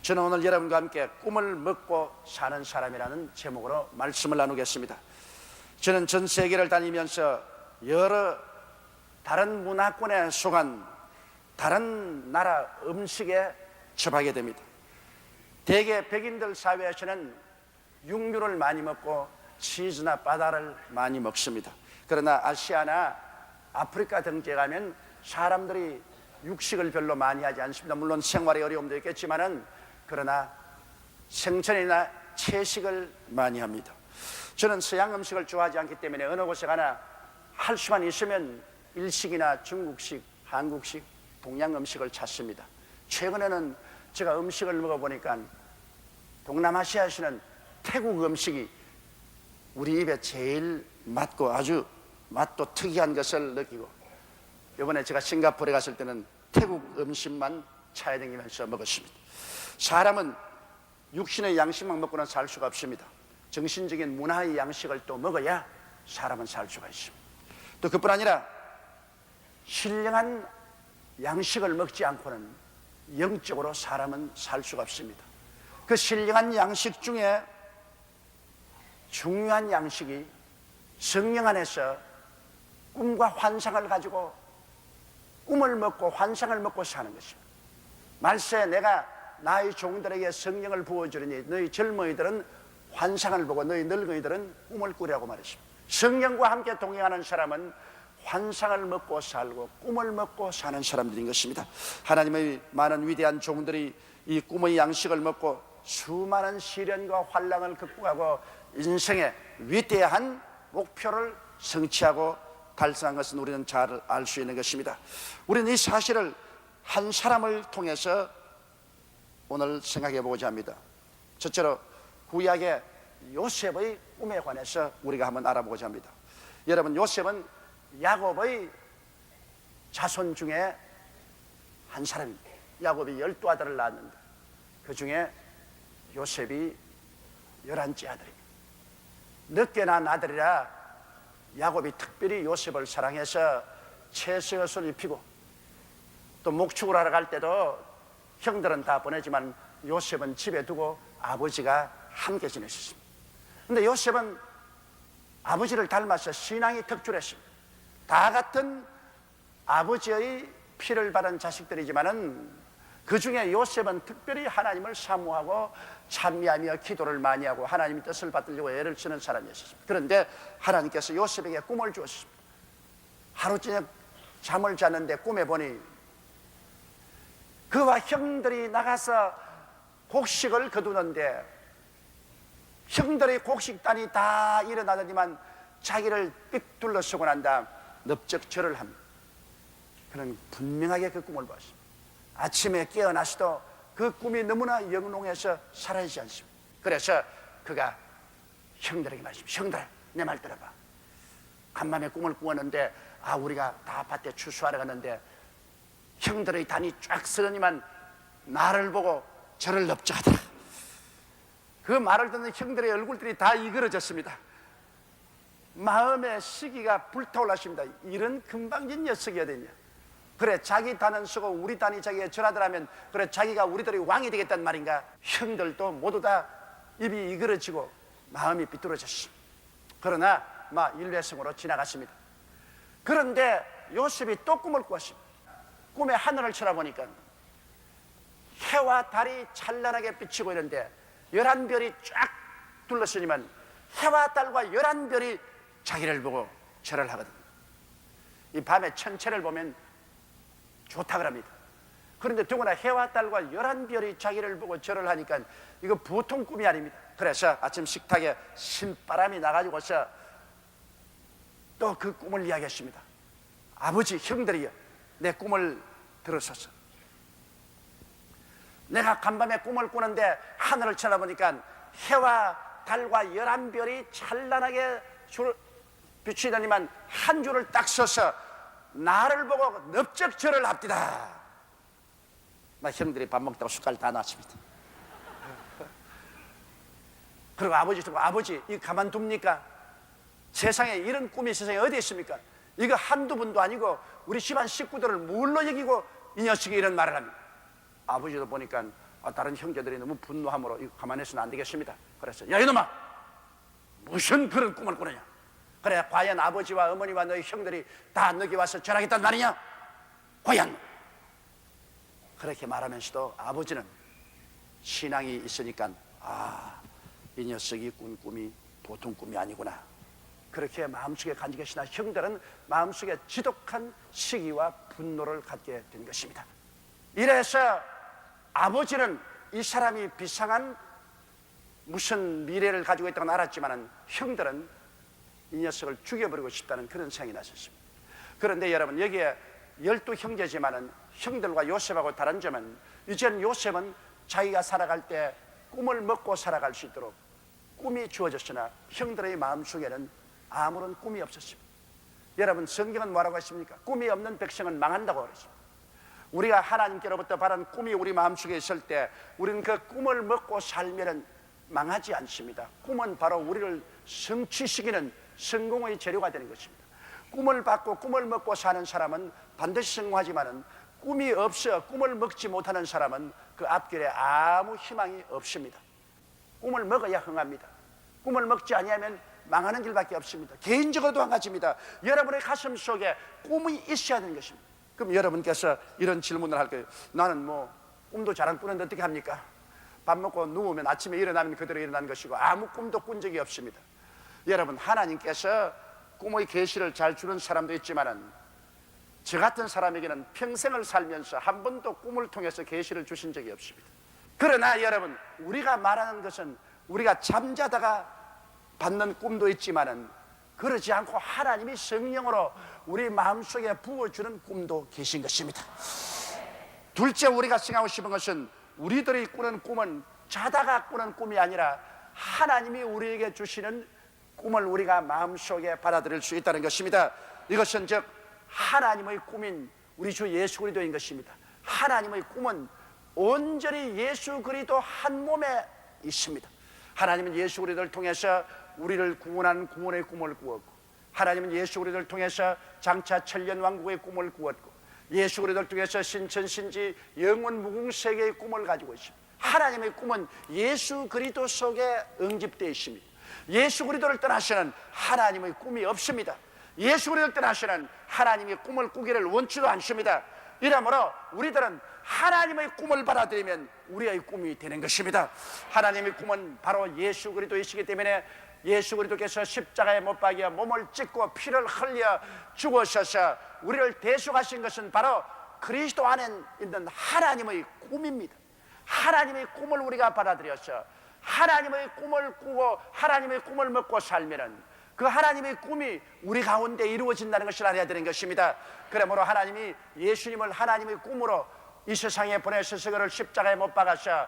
저는 오늘 여러분과 함께 꿈을 먹고 사는 사람이라는 제목으로 말씀을 나누겠습니다. 저는 전 세계를 다니면서 여러 다른 문화권에 속한 다른 나라 음식에 접하게 됩니다. 대개 백인들 사회에서는 육류를 많이 먹고 치즈나 바다를 많이 먹습니다. 그러나 아시아나 아프리카 등지에 가면 사람들이 육식을 별로 많이 하지 않습니다. 물론 생활의 어려움도 있겠지만은 그러나 생선이나 채식을 많이 합니다. 저는 서양 음식을 좋아하지 않기 때문에 어느 곳에 가나 할 수만 있으면 일식이나 중국식, 한국식, 동양 음식을 찾습니다. 최근에는 제가 음식을 먹어보니까 동남아시아에서는 태국 음식이 우리 입에 제일 맞고 아주 맛도 특이한 것을 느끼고, 이번에 제가 싱가포르에 갔을 때는 태국 음식만 차에 다니면서 먹었습니다. 사람은 육신의 양식만 먹고는 살 수가 없습니다. 정신적인 문화의 양식을 또 먹어야 사람은 살 수가 있습니다. 또 그뿐 아니라 신령한 양식을 먹지 않고는 영적으로 사람은 살 수가 없습니다. 그 신령한 양식 중에 중요한 양식이 성령 안에서 꿈과 환상을 가지고 꿈을 먹고 환상을 먹고 사는 것입니다. 말세 내가 나의 종들에게 성령을 부어주리니 너희 젊은이들은 환상을 보고 너희 늙은이들은 꿈을 꾸리라고 말했습니다. 성령과 함께 동행하는 사람은 환상을 먹고 살고 꿈을 먹고 사는 사람들인 것입니다. 하나님의 많은 위대한 종들이 이 꿈의 양식을 먹고 수많은 시련과 환난을 극복하고 인생의 위대한 목표를 성취하고 달성한 것은 우리는 잘 알 수 있는 것입니다. 우리는 이 사실을 한 사람을 통해서 오늘 생각해 보고자 합니다. 첫째로 구약의 요셉의 꿈에 관해서 우리가 한번 알아보고자 합니다. 여러분, 요셉은 야곱의 자손 중에 한 사람입니다. 야곱이 12아들을 낳았는데 그 중에 요셉이 11째 아들입니다. 늦게 낳은 아들이라 야곱이 특별히 요셉을 사랑해서 채색옷을 입히고 또 목축을 하러 갈 때도 형들은 다 보내지만 요셉은 집에 두고 아버지가 함께 지냈습니다. 그런데 요셉은 아버지를 닮아서 신앙이 특출했습니다. 다 같은 아버지의 피를 받은 자식들이지만은 그 중에 요셉은 특별히 하나님을 사모하고 찬미하며 기도를 많이 하고 하나님의 뜻을 받으려고 애를 쓰는 사람이었습니다. 그런데 하나님께서 요셉에게 꿈을 주었습니다. 하루 저녁 잠을 잤는데 꿈에 보니 그와 형들이 나가서 곡식을 거두는데 형들의 곡식단이 다 일어나더니만 자기를 삑 둘러서고 난 다음 넙적 절을 합니다. 그는 분명하게 그 꿈을 봤습니다. 아침에 깨어나서도 그 꿈이 너무나 영롱해서 사라지지 않습니다. 그래서 그가 형들에게 말했습니다. 형들, 내 말 들어봐. 간밤에 꿈을 꾸었는데 우리가 다 밭에 추수하러 갔는데 형들의 단이 쫙 서더니만 나를 보고 저를 넙적하더라. 그 말을 듣는 형들의 얼굴들이 다 이그러졌습니다. 마음의 시기가 불타올랐습니다. 이런 금방진 녀석이 어딨냐. 그래, 자기 단은 쓰고 우리 단이 자기에 절하더라면 그래 자기가 우리들이 왕이 되겠단 말인가. 형들도 모두 다 입이 이그러지고 마음이 비뚤어졌습니다. 그러나 일회성으로 지나갔습니다. 그런데 요셉이 또 꿈을 꾸었습니다. 꿈에 하늘을 쳐다보니까 해와 달이 찬란하게 비치고 있는데 11별이 쫙 둘러서니만 해와 달과 11별이 자기를 보고 절을 하거든요. 이 밤에 천체를 보면 좋다 그럽니다. 그런데 더구나 해와 달과 11별이 자기를 보고 절을 하니까 이거 보통 꿈이 아닙니다. 그래서 아침 식탁에 신바람이 나가지고서 또 그 꿈을 이야기했습니다. 아버지, 형들이여, 내 꿈을 들으소서. 내가 간밤에 꿈을 꾸는데 하늘을 쳐다보니까 해와 달과 11별이 찬란하게 비추더니만 한 줄을 딱 서서 나를 보고 넙적 절을 합디다. 형들이 밥 먹다가 숟갈 다 놨습니다. 그리고 아버지 듣고, 아버지 이거 가만둡니까? 세상에 이런 꿈이 세상에 어디 있습니까? 이거 한두 분도 아니고 우리 집안 식구들을 뭘로 여기고 이 녀석이 이런 말을 합니다. 아버지도 보니까 다른 형제들이 너무 분노함으로 이거 가만히 있으면 안 되겠습니다. 그래서 야 이놈아, 무슨 그런 꿈을 꾸느냐? 그래 과연 아버지와 어머니와 너희 형들이 다 너기 와서 절하겠단 말이냐? 과연? 그렇게 말하면서도 아버지는 신앙이 있으니까 이 녀석이 꾼 꿈이 보통 꿈이 아니구나, 그렇게 마음속에 간직하시나 형들은 마음속에 지독한 시기와 분노를 갖게 된 것입니다. 이래서 아버지는 이 사람이 비상한 무슨 미래를 가지고 있다고 알았지만 형들은 이 녀석을 죽여버리고 싶다는 그런 생각이 났었습니다. 그런데 여러분, 여기에 12형제지만은 형들과 요셉하고 다른 점은 이제는 요셉은 자기가 살아갈 때 꿈을 먹고 살아갈 수 있도록 꿈이 주어졌으나 형들의 마음속에는 아무런 꿈이 없었습니다. 여러분, 성경은 뭐라고 했습니까? 꿈이 없는 백성은 망한다고 그랬습니다. 우리가 하나님께로부터 바란 꿈이 우리 마음속에 있을 때 우리는 그 꿈을 먹고 살면 망하지 않습니다. 꿈은 바로 우리를 성취시키는 성공의 재료가 되는 것입니다. 꿈을 받고 꿈을 먹고 사는 사람은 반드시 성공하지만은 꿈이 없어 꿈을 먹지 못하는 사람은 그 앞길에 아무 희망이 없습니다. 꿈을 먹어야 흥합니다. 꿈을 먹지 아니하면 망하는 길밖에 없습니다. 개인적으로도 한 가지입니다. 여러분의 가슴 속에 꿈이 있어야 되는 것입니다. 그럼 여러분께서 이런 질문을 할 거예요. 나는 꿈도 잘 안 꾸는데 어떻게 합니까? 밥 먹고 누우면 아침에 일어나면 그대로 일어나는 것이고 아무 꿈도 꾼 적이 없습니다. 여러분, 하나님께서 꿈의 계시를 잘 주는 사람도 있지만은 저 같은 사람에게는 평생을 살면서 한 번도 꿈을 통해서 계시를 주신 적이 없습니다. 그러나 여러분, 우리가 말하는 것은 우리가 잠자다가 받는 꿈도 있지만은 그러지 않고 하나님이 성령으로 우리 마음속에 부어주는 꿈도 계신 것입니다. 둘째, 우리가 생각하고 싶은 것은 우리들이 꾸는 꿈은 자다가 꾸는 꿈이 아니라 하나님이 우리에게 주시는 꿈을 우리가 마음속에 받아들일 수 있다는 것입니다. 이것은 즉 하나님의 꿈인 우리 주 예수 그리스도인 것입니다. 하나님의 꿈은 온전히 예수 그리스도 한 몸에 있습니다. 하나님은 예수 그리스도를 통해서 우리를 구원하는 구원의 꿈을 꾸었고, 하나님은 예수 그리스도를 통해서 장차 천년 왕국의 꿈을 꾸었고, 예수 그리스도를 통해서 신천신지 영원 무궁세계의 꿈을 가지고 있습니다. 하나님의 꿈은 예수 그리스도 속에 응집되어 있습니다. 예수 그리스도를 떠나서는 하나님의 꿈이 없습니다. 예수 그리스도를 떠나서는 하나님의 꿈을 꾸기를 원치도 않습니다. 이러므로 우리들은 하나님의 꿈을 받아들이면 우리의 꿈이 되는 것입니다. 하나님의 꿈은 바로 예수 그리스도이시기 때문에 예수 그리스도께서 십자가에 못 박여 몸을 찢고 피를 흘려 죽으셔서 우리를 대속하신 것은 바로 그리스도 안에 있는 하나님의 꿈입니다. 하나님의 꿈을 우리가 받아들여서 하나님의 꿈을 꾸고 하나님의 꿈을 먹고 살면은 그 하나님의 꿈이 우리 가운데 이루어진다는 것을 알아야 되는 것입니다. 그러므로 하나님이 예수님을 하나님의 꿈으로 이 세상에 보내셔서 그를 십자가에 못 박아서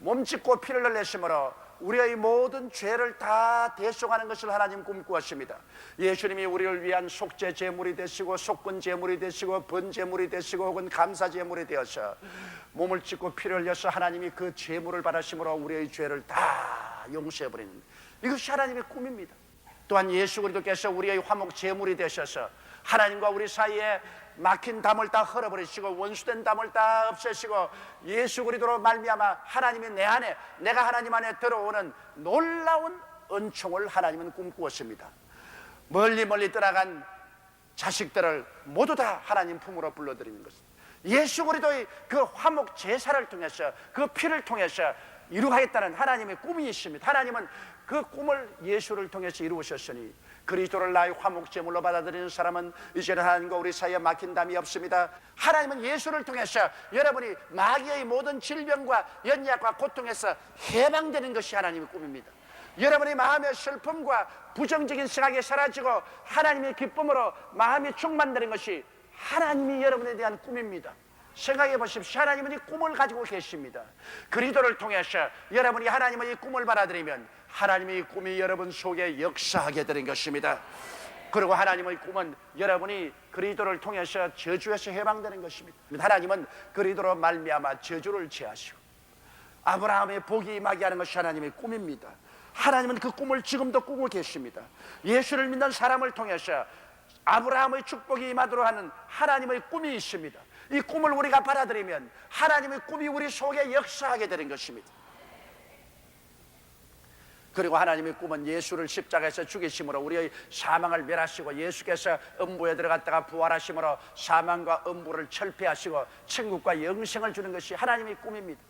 몸짓고 피를 흘리심으로 우리의 모든 죄를 다 대속하는 것을 하나님 꿈꾸었습니다. 예수님이 우리를 위한 속죄 제물이 되시고 속건 제물이 되시고 번제물이 되시고 혹은 감사 제물이 되어서 몸을 찢고 피를 흘려서 하나님이 그 제물을 받으심으로 우리의 죄를 다 용서해버리는, 이것이 하나님의 꿈입니다. 또한 예수 그리스도께서 우리의 화목 제물이 되셔서 하나님과 우리 사이에 막힌 담을 다 헐어버리시고 원수된 담을 다 없애시고 예수 그리스도로 말미암아 하나님이 내 안에, 내가 하나님 안에 들어오는 놀라운 은총을 하나님은 꿈꾸었습니다. 멀리 멀리 떠나간 자식들을 모두 다 하나님 품으로 불러들이는 것입니다. 예수 그리스도의 그 화목 제사를 통해서 그 피를 통해서 이루겠다는 하나님의 꿈이 있습니다. 하나님은 그 꿈을 예수를 통해서 이루셨으니 그리스도를 나의 화목제물로 받아들이는 사람은 이제는 하나님과 우리 사이에 막힌 담이 없습니다. 하나님은 예수를 통해서 여러분이 마귀의 모든 질병과 연약과 고통에서 해방되는 것이 하나님의 꿈입니다. 여러분의 마음의 슬픔과 부정적인 생각이 사라지고 하나님의 기쁨으로 마음이 충만되는 것이 하나님이 여러분에 대한 꿈입니다. 생각해 보십시오. 하나님은 이 꿈을 가지고 계십니다. 그리스도를 통해서 여러분이 하나님의 이 꿈을 받아들이면 하나님의 이 꿈이 여러분 속에 역사하게 되는 것입니다. 그리고 하나님의 꿈은 여러분이 그리스도를 통해서 저주에서 해방되는 것입니다. 하나님은 그리스도로 말미암아 저주를 제하시고 아브라함의 복이 임하게 하는 것이 하나님의 꿈입니다. 하나님은 그 꿈을 지금도 꾸고 계십니다. 예수를 믿는 사람을 통해서 아브라함의 축복이 임하도록 하는 하나님의 꿈이 있습니다. 이 꿈을 우리가 받아들이면 하나님의 꿈이 우리 속에 역사하게 되는 것입니다. 그리고 하나님의 꿈은 예수를 십자가에서 죽이심으로 우리의 사망을 멸하시고, 예수께서 음부에 들어갔다가 부활하심으로 사망과 음부를 철폐하시고 천국과 영생을 주는 것이 하나님의 꿈입니다.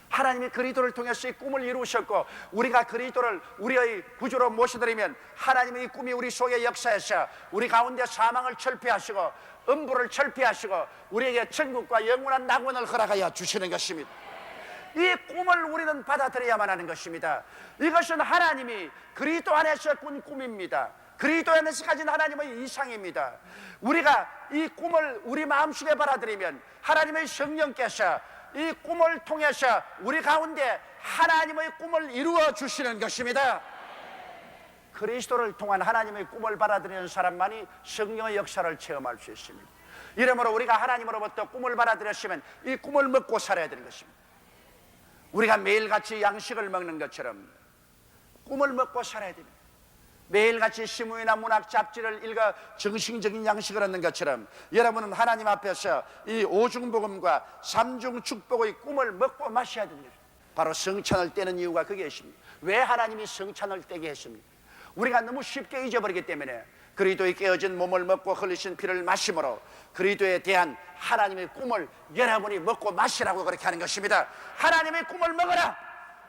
하나님이 그리스도를 통해서 이 꿈을 이루셨고, 우리가 그리스도를 우리의 구주로 모셔드리면 하나님의 꿈이 우리 속에 역사해서 우리 가운데 사망을 철폐하시고 음부를 철폐하시고 우리에게 천국과 영원한 낙원을 허락하여 주시는 것입니다. 이 꿈을 우리는 받아들여야만 하는 것입니다. 이것은 하나님이 그리스도 안에서 꾼 꿈입니다. 그리스도 안에서 가진 하나님의 이상입니다. 우리가 이 꿈을 우리 마음속에 받아들이면 하나님의 성령께서 이 꿈을 통해서 우리 가운데 하나님의 꿈을 이루어 주시는 것입니다. 그리스도를 통한 하나님의 꿈을 받아들이는 사람만이 성령의 역사를 체험할 수 있습니다. 이러므로 우리가 하나님으로부터 꿈을 받아들였으면 이 꿈을 먹고 살아야 되는 것입니다. 우리가 매일같이 양식을 먹는 것처럼 꿈을 먹고 살아야 됩니다. 매일같이 신문이나 문학 잡지를 읽어 정신적인 양식을 얻는 것처럼 여러분은 하나님 앞에서 이 오중복음과 삼중 축복의 꿈을 먹고 마셔야 됩니다. 바로 성찬을 떼는 이유가 그게 있습니다. 왜 하나님이 성찬을 떼게 했습니까? 우리가 너무 쉽게 잊어버리기 때문에 그리스도의 깨어진 몸을 먹고 흘리신 피를 마심으로 그리스도에 대한 하나님의 꿈을 여러분이 먹고 마시라고 그렇게 하는 것입니다. 하나님의 꿈을 먹어라.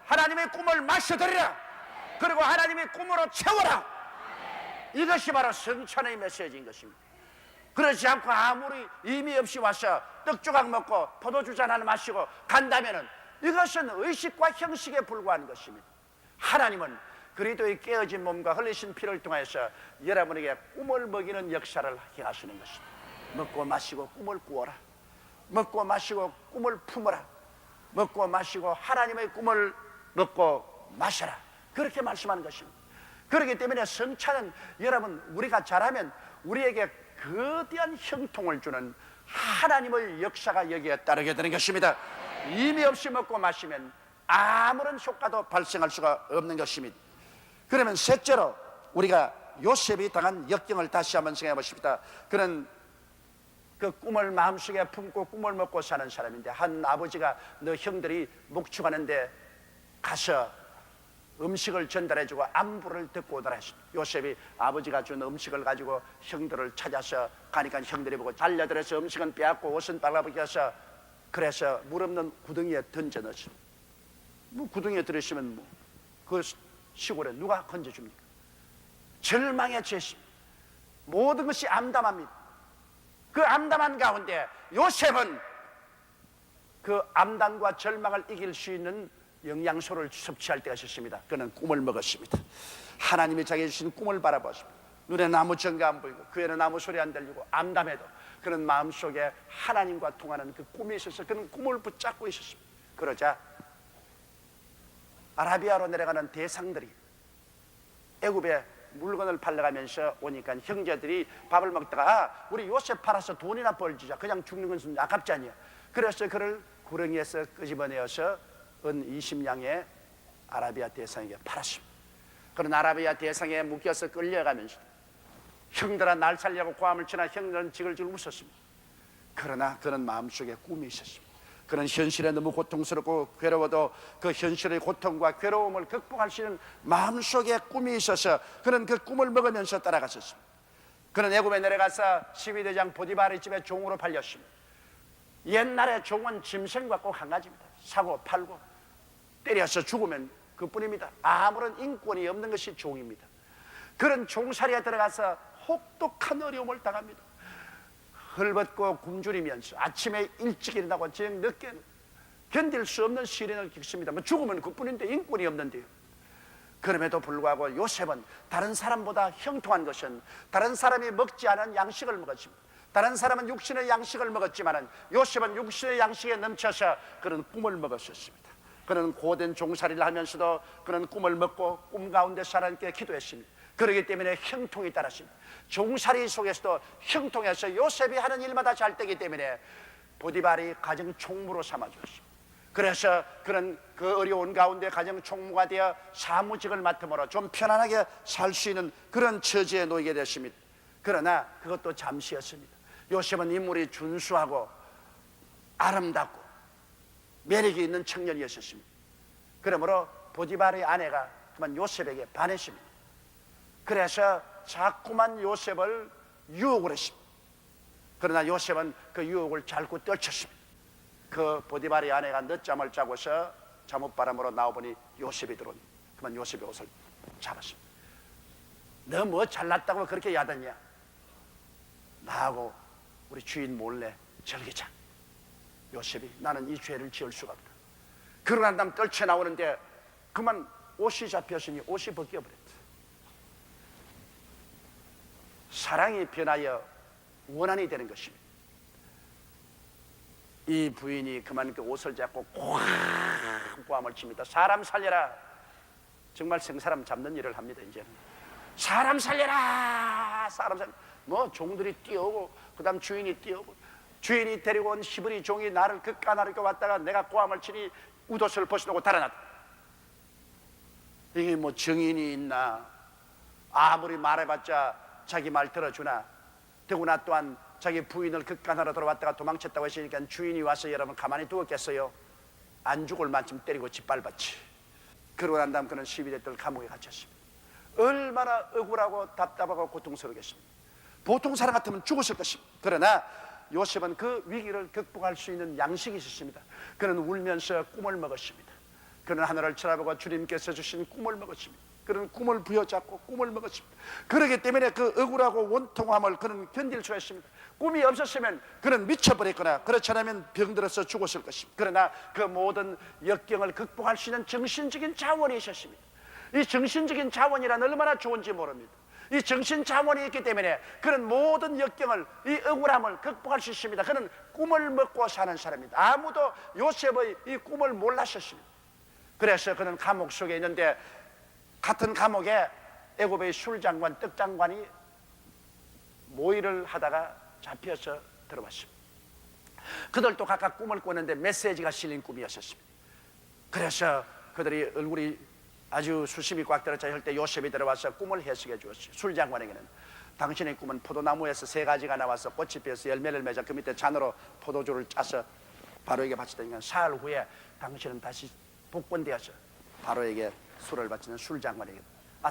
하나님의 꿈을 마셔드리라. 그리고 하나님의 꿈으로 채워라. 이것이 바로 성찬의 메시지인 것입니다. 그렇지 않고 아무리 의미 없이 와서 떡조각 먹고 포도주잔 하나 마시고 간다면은 이것은 의식과 형식에 불과한 것입니다. 하나님은 그리스도의 깨어진 몸과 흘리신 피를 통해서 여러분에게 꿈을 먹이는 역사를 하게 하시는 것입니다. 먹고 마시고 꿈을 꾸어라. 먹고 마시고 꿈을 품어라. 먹고 마시고 하나님의 꿈을 먹고 마셔라. 그렇게 말씀하는 것입니다. 그렇기 때문에 성찬은 여러분 우리가 잘하면 우리에게 거대한 형통을 주는 하나님의 역사가 여기에 따르게 되는 것입니다. 의미 없이 먹고 마시면 아무런 효과도 발생할 수가 없는 것입니다. 그러면 셋째로 우리가 요셉이 당한 역경을 다시 한번 생각해 보십시다. 그는 그 꿈을 마음속에 품고 꿈을 먹고 사는 사람인데, 한 아버지가 너 형들이 목축하는데 가서 음식을 전달해주고 안부를 듣고 오더라 했습니다. 요셉이 아버지가 준 음식을 가지고 형들을 찾아서 가니까 형들이 보고 달려들어서 음식은 빼앗고 옷은 빨아벗겨서 그래서 물 없는 구덩이에 던져 넣었습니다. 뭐 구덩이에 들으시면 그 시골에 누가 건져줍니까? 절망에 처했습니다. 모든 것이 암담합니다. 그 암담한 가운데 요셉은 그 암담과 절망을 이길 수 있는 영양소를 섭취할 때가 있었습니다. 그는 꿈을 먹었습니다. 하나님이 자기에게 주신 꿈을 바라보십니다. 눈에는 아무 증거 안 보이고 귀에는 아무 소리 안 들리고 암담해도 그는 마음속에 하나님과 통하는 그 꿈이 있어서 그는 꿈을 붙잡고 있었습니다. 그러자 아라비아로 내려가는 대상들이 애굽에 물건을 팔러가면서 오니까 형제들이 밥을 먹다가 우리 요셉 팔아서 돈이나 벌주자, 그냥 죽는 것은 아깝지 않냐. 그래서 그를 구렁이에서 끄집어내어서 은 20냥의 아라비아 대상에게 팔았습니다. 그런 아라비아 대상에 묶여서 끌려가면서 형들아 날 살려고 고함을 치나 형들은 지글지글 웃었습니다. 그러나 그는 마음속에 꿈이 있었습니다. 그는 현실에 너무 고통스럽고 괴로워도 그 현실의 고통과 괴로움을 극복할 수 있는 마음속에 꿈이 있어서 그는 그 꿈을 먹으면서 따라갔었습니다. 그는 애굽에 내려가서 12대장 보디발의 집에 종으로 팔렸습니다. 옛날에 종은 짐승과 꼭 한 가지입니다. 사고 팔고 때려서 죽으면 그뿐입니다. 아무런 인권이 없는 것이 종입니다. 그런 종살이에 들어가서 혹독한 어려움을 당합니다. 헐벗고 굶주리면서 아침에 일찍 일어나고 저녁 늦게 견딜 수 없는 시련을 겪습니다. 뭐 죽으면 그뿐인데 인권이 없는데요. 그럼에도 불구하고 요셉은 다른 사람보다 형통한 것은 다른 사람이 먹지 않은 양식을 먹었습니다. 다른 사람은 육신의 양식을 먹었지만 요셉은 육신의 양식에 넘쳐서 그런 꿈을 먹었었습니다. 그는 고된 종살이를 하면서도 그는 꿈을 먹고 꿈 가운데 하나님께 기도했습니다. 그렇기 때문에 형통이 따랐습니다. 종살이 속에서도 형통해서 요셉이 하는 일마다 잘 되기 때문에 보디발이 가정 총무로 삼아주었습니다. 그래서 그는 그 어려운 가운데 가정 총무가 되어 사무직을 맡음으로 좀 편안하게 살 수 있는 그런 처지에 놓이게 됐습니다. 그러나 그것도 잠시였습니다. 요셉은 인물이 준수하고 아름답고 매력이 있는 청년이었습니다. 그러므로 보디발의 아내가 그만 요셉에게 반했습니다. 그래서 자꾸만 요셉을 유혹을 했습니다. 그러나 요셉은 그 유혹을 잘고 떨쳤습니다. 그 보디발의 아내가 늦잠을 자고서 잠옷바람으로 나와보니 요셉이 들어오니 그만 요셉의 옷을 잡았습니다. 너 뭐 잘났다고 그렇게 야단이야? 나하고 우리 주인 몰래 즐기자. 요셉이 나는 이 죄를 지을 수가 없다. 그러고 난 다음 떨쳐 나오는데 그만 옷이 잡혔으니 옷이 벗겨버렸다. 사랑이 변하여 원한이 되는 것입니다. 이 부인이 그만 그 옷을 잡고 꽝꽝을 칩니다. 사람 살려라. 정말 생사람 잡는 일을 합니다. 이제는 사람 살려라. 사람 살려. 뭐 종들이 뛰어오고 그 다음 주인이 뛰어오고 주인이 데리고 온 히브리 종이 나를 그 까나르게 왔다가 내가 고함을 치니 웃옷을 벗어놓고 달아났다. 이게 뭐 정인이 있나? 아무리 말해봤자 자기 말 들어주나? 더구나 또한 자기 부인을 극간하러 들어왔다가 도망쳤다고 했으니까 주인이 와서 여러분 가만히 두었겠어요? 안 죽을 만큼 때리고 짓밟았지. 그러고 난 다음 그는 12대 들 감옥에 갇혔습니다. 얼마나 억울하고 답답하고 고통스럽겠습니까? 보통 사람 같으면 죽었을 것입니다. 그러나 요셉은 그 위기를 극복할 수 있는 양식이 있었습니다. 그는 울면서 꿈을 먹었습니다. 그는 하늘을 쳐다보고 주님께서 주신 꿈을 먹었습니다. 그는 꿈을 부여잡고 꿈을 먹었습니다. 그렇기 때문에 그 억울하고 원통함을 그는 견딜 수 있습니다. 꿈이 없었으면 그는 미쳐버렸거나 그렇지 않으면 병들어서 죽었을 것입니다. 그러나 그 모든 역경을 극복할 수 있는 정신적인 자원이 있었습니다. 이 정신적인 자원이란 얼마나 좋은지 모릅니다. 이 정신 자원이 있기 때문에 그는 모든 역경을, 이 억울함을 극복할 수 있습니다. 그는 꿈을 먹고 사는 사람입니다. 아무도 요셉의 이 꿈을 몰랐었습니다. 그래서 그는 감옥 속에 있는데 같은 감옥에 애굽의 술장관, 떡장관이 모의를 하다가 잡혀서 들어왔습니다. 그들도 각각 꿈을 꾸는데 메시지가 실린 꿈이었습니다. 그래서 그들이 얼굴이 아주 수심이 꽉 들어차 할 때 요셉이 들어와서 꿈을 해석해 주었어요. 술장관에게는 당신의 꿈은 포도나무에서 3가지가 나와서 꽃이 피어서 열매를 맺어 그 밑에 잔으로 포도주를 짜서 바로에게 바치더니까 사흘 후에 당신은 다시 복권되어서 바로에게 술을 바치는 술장관에게.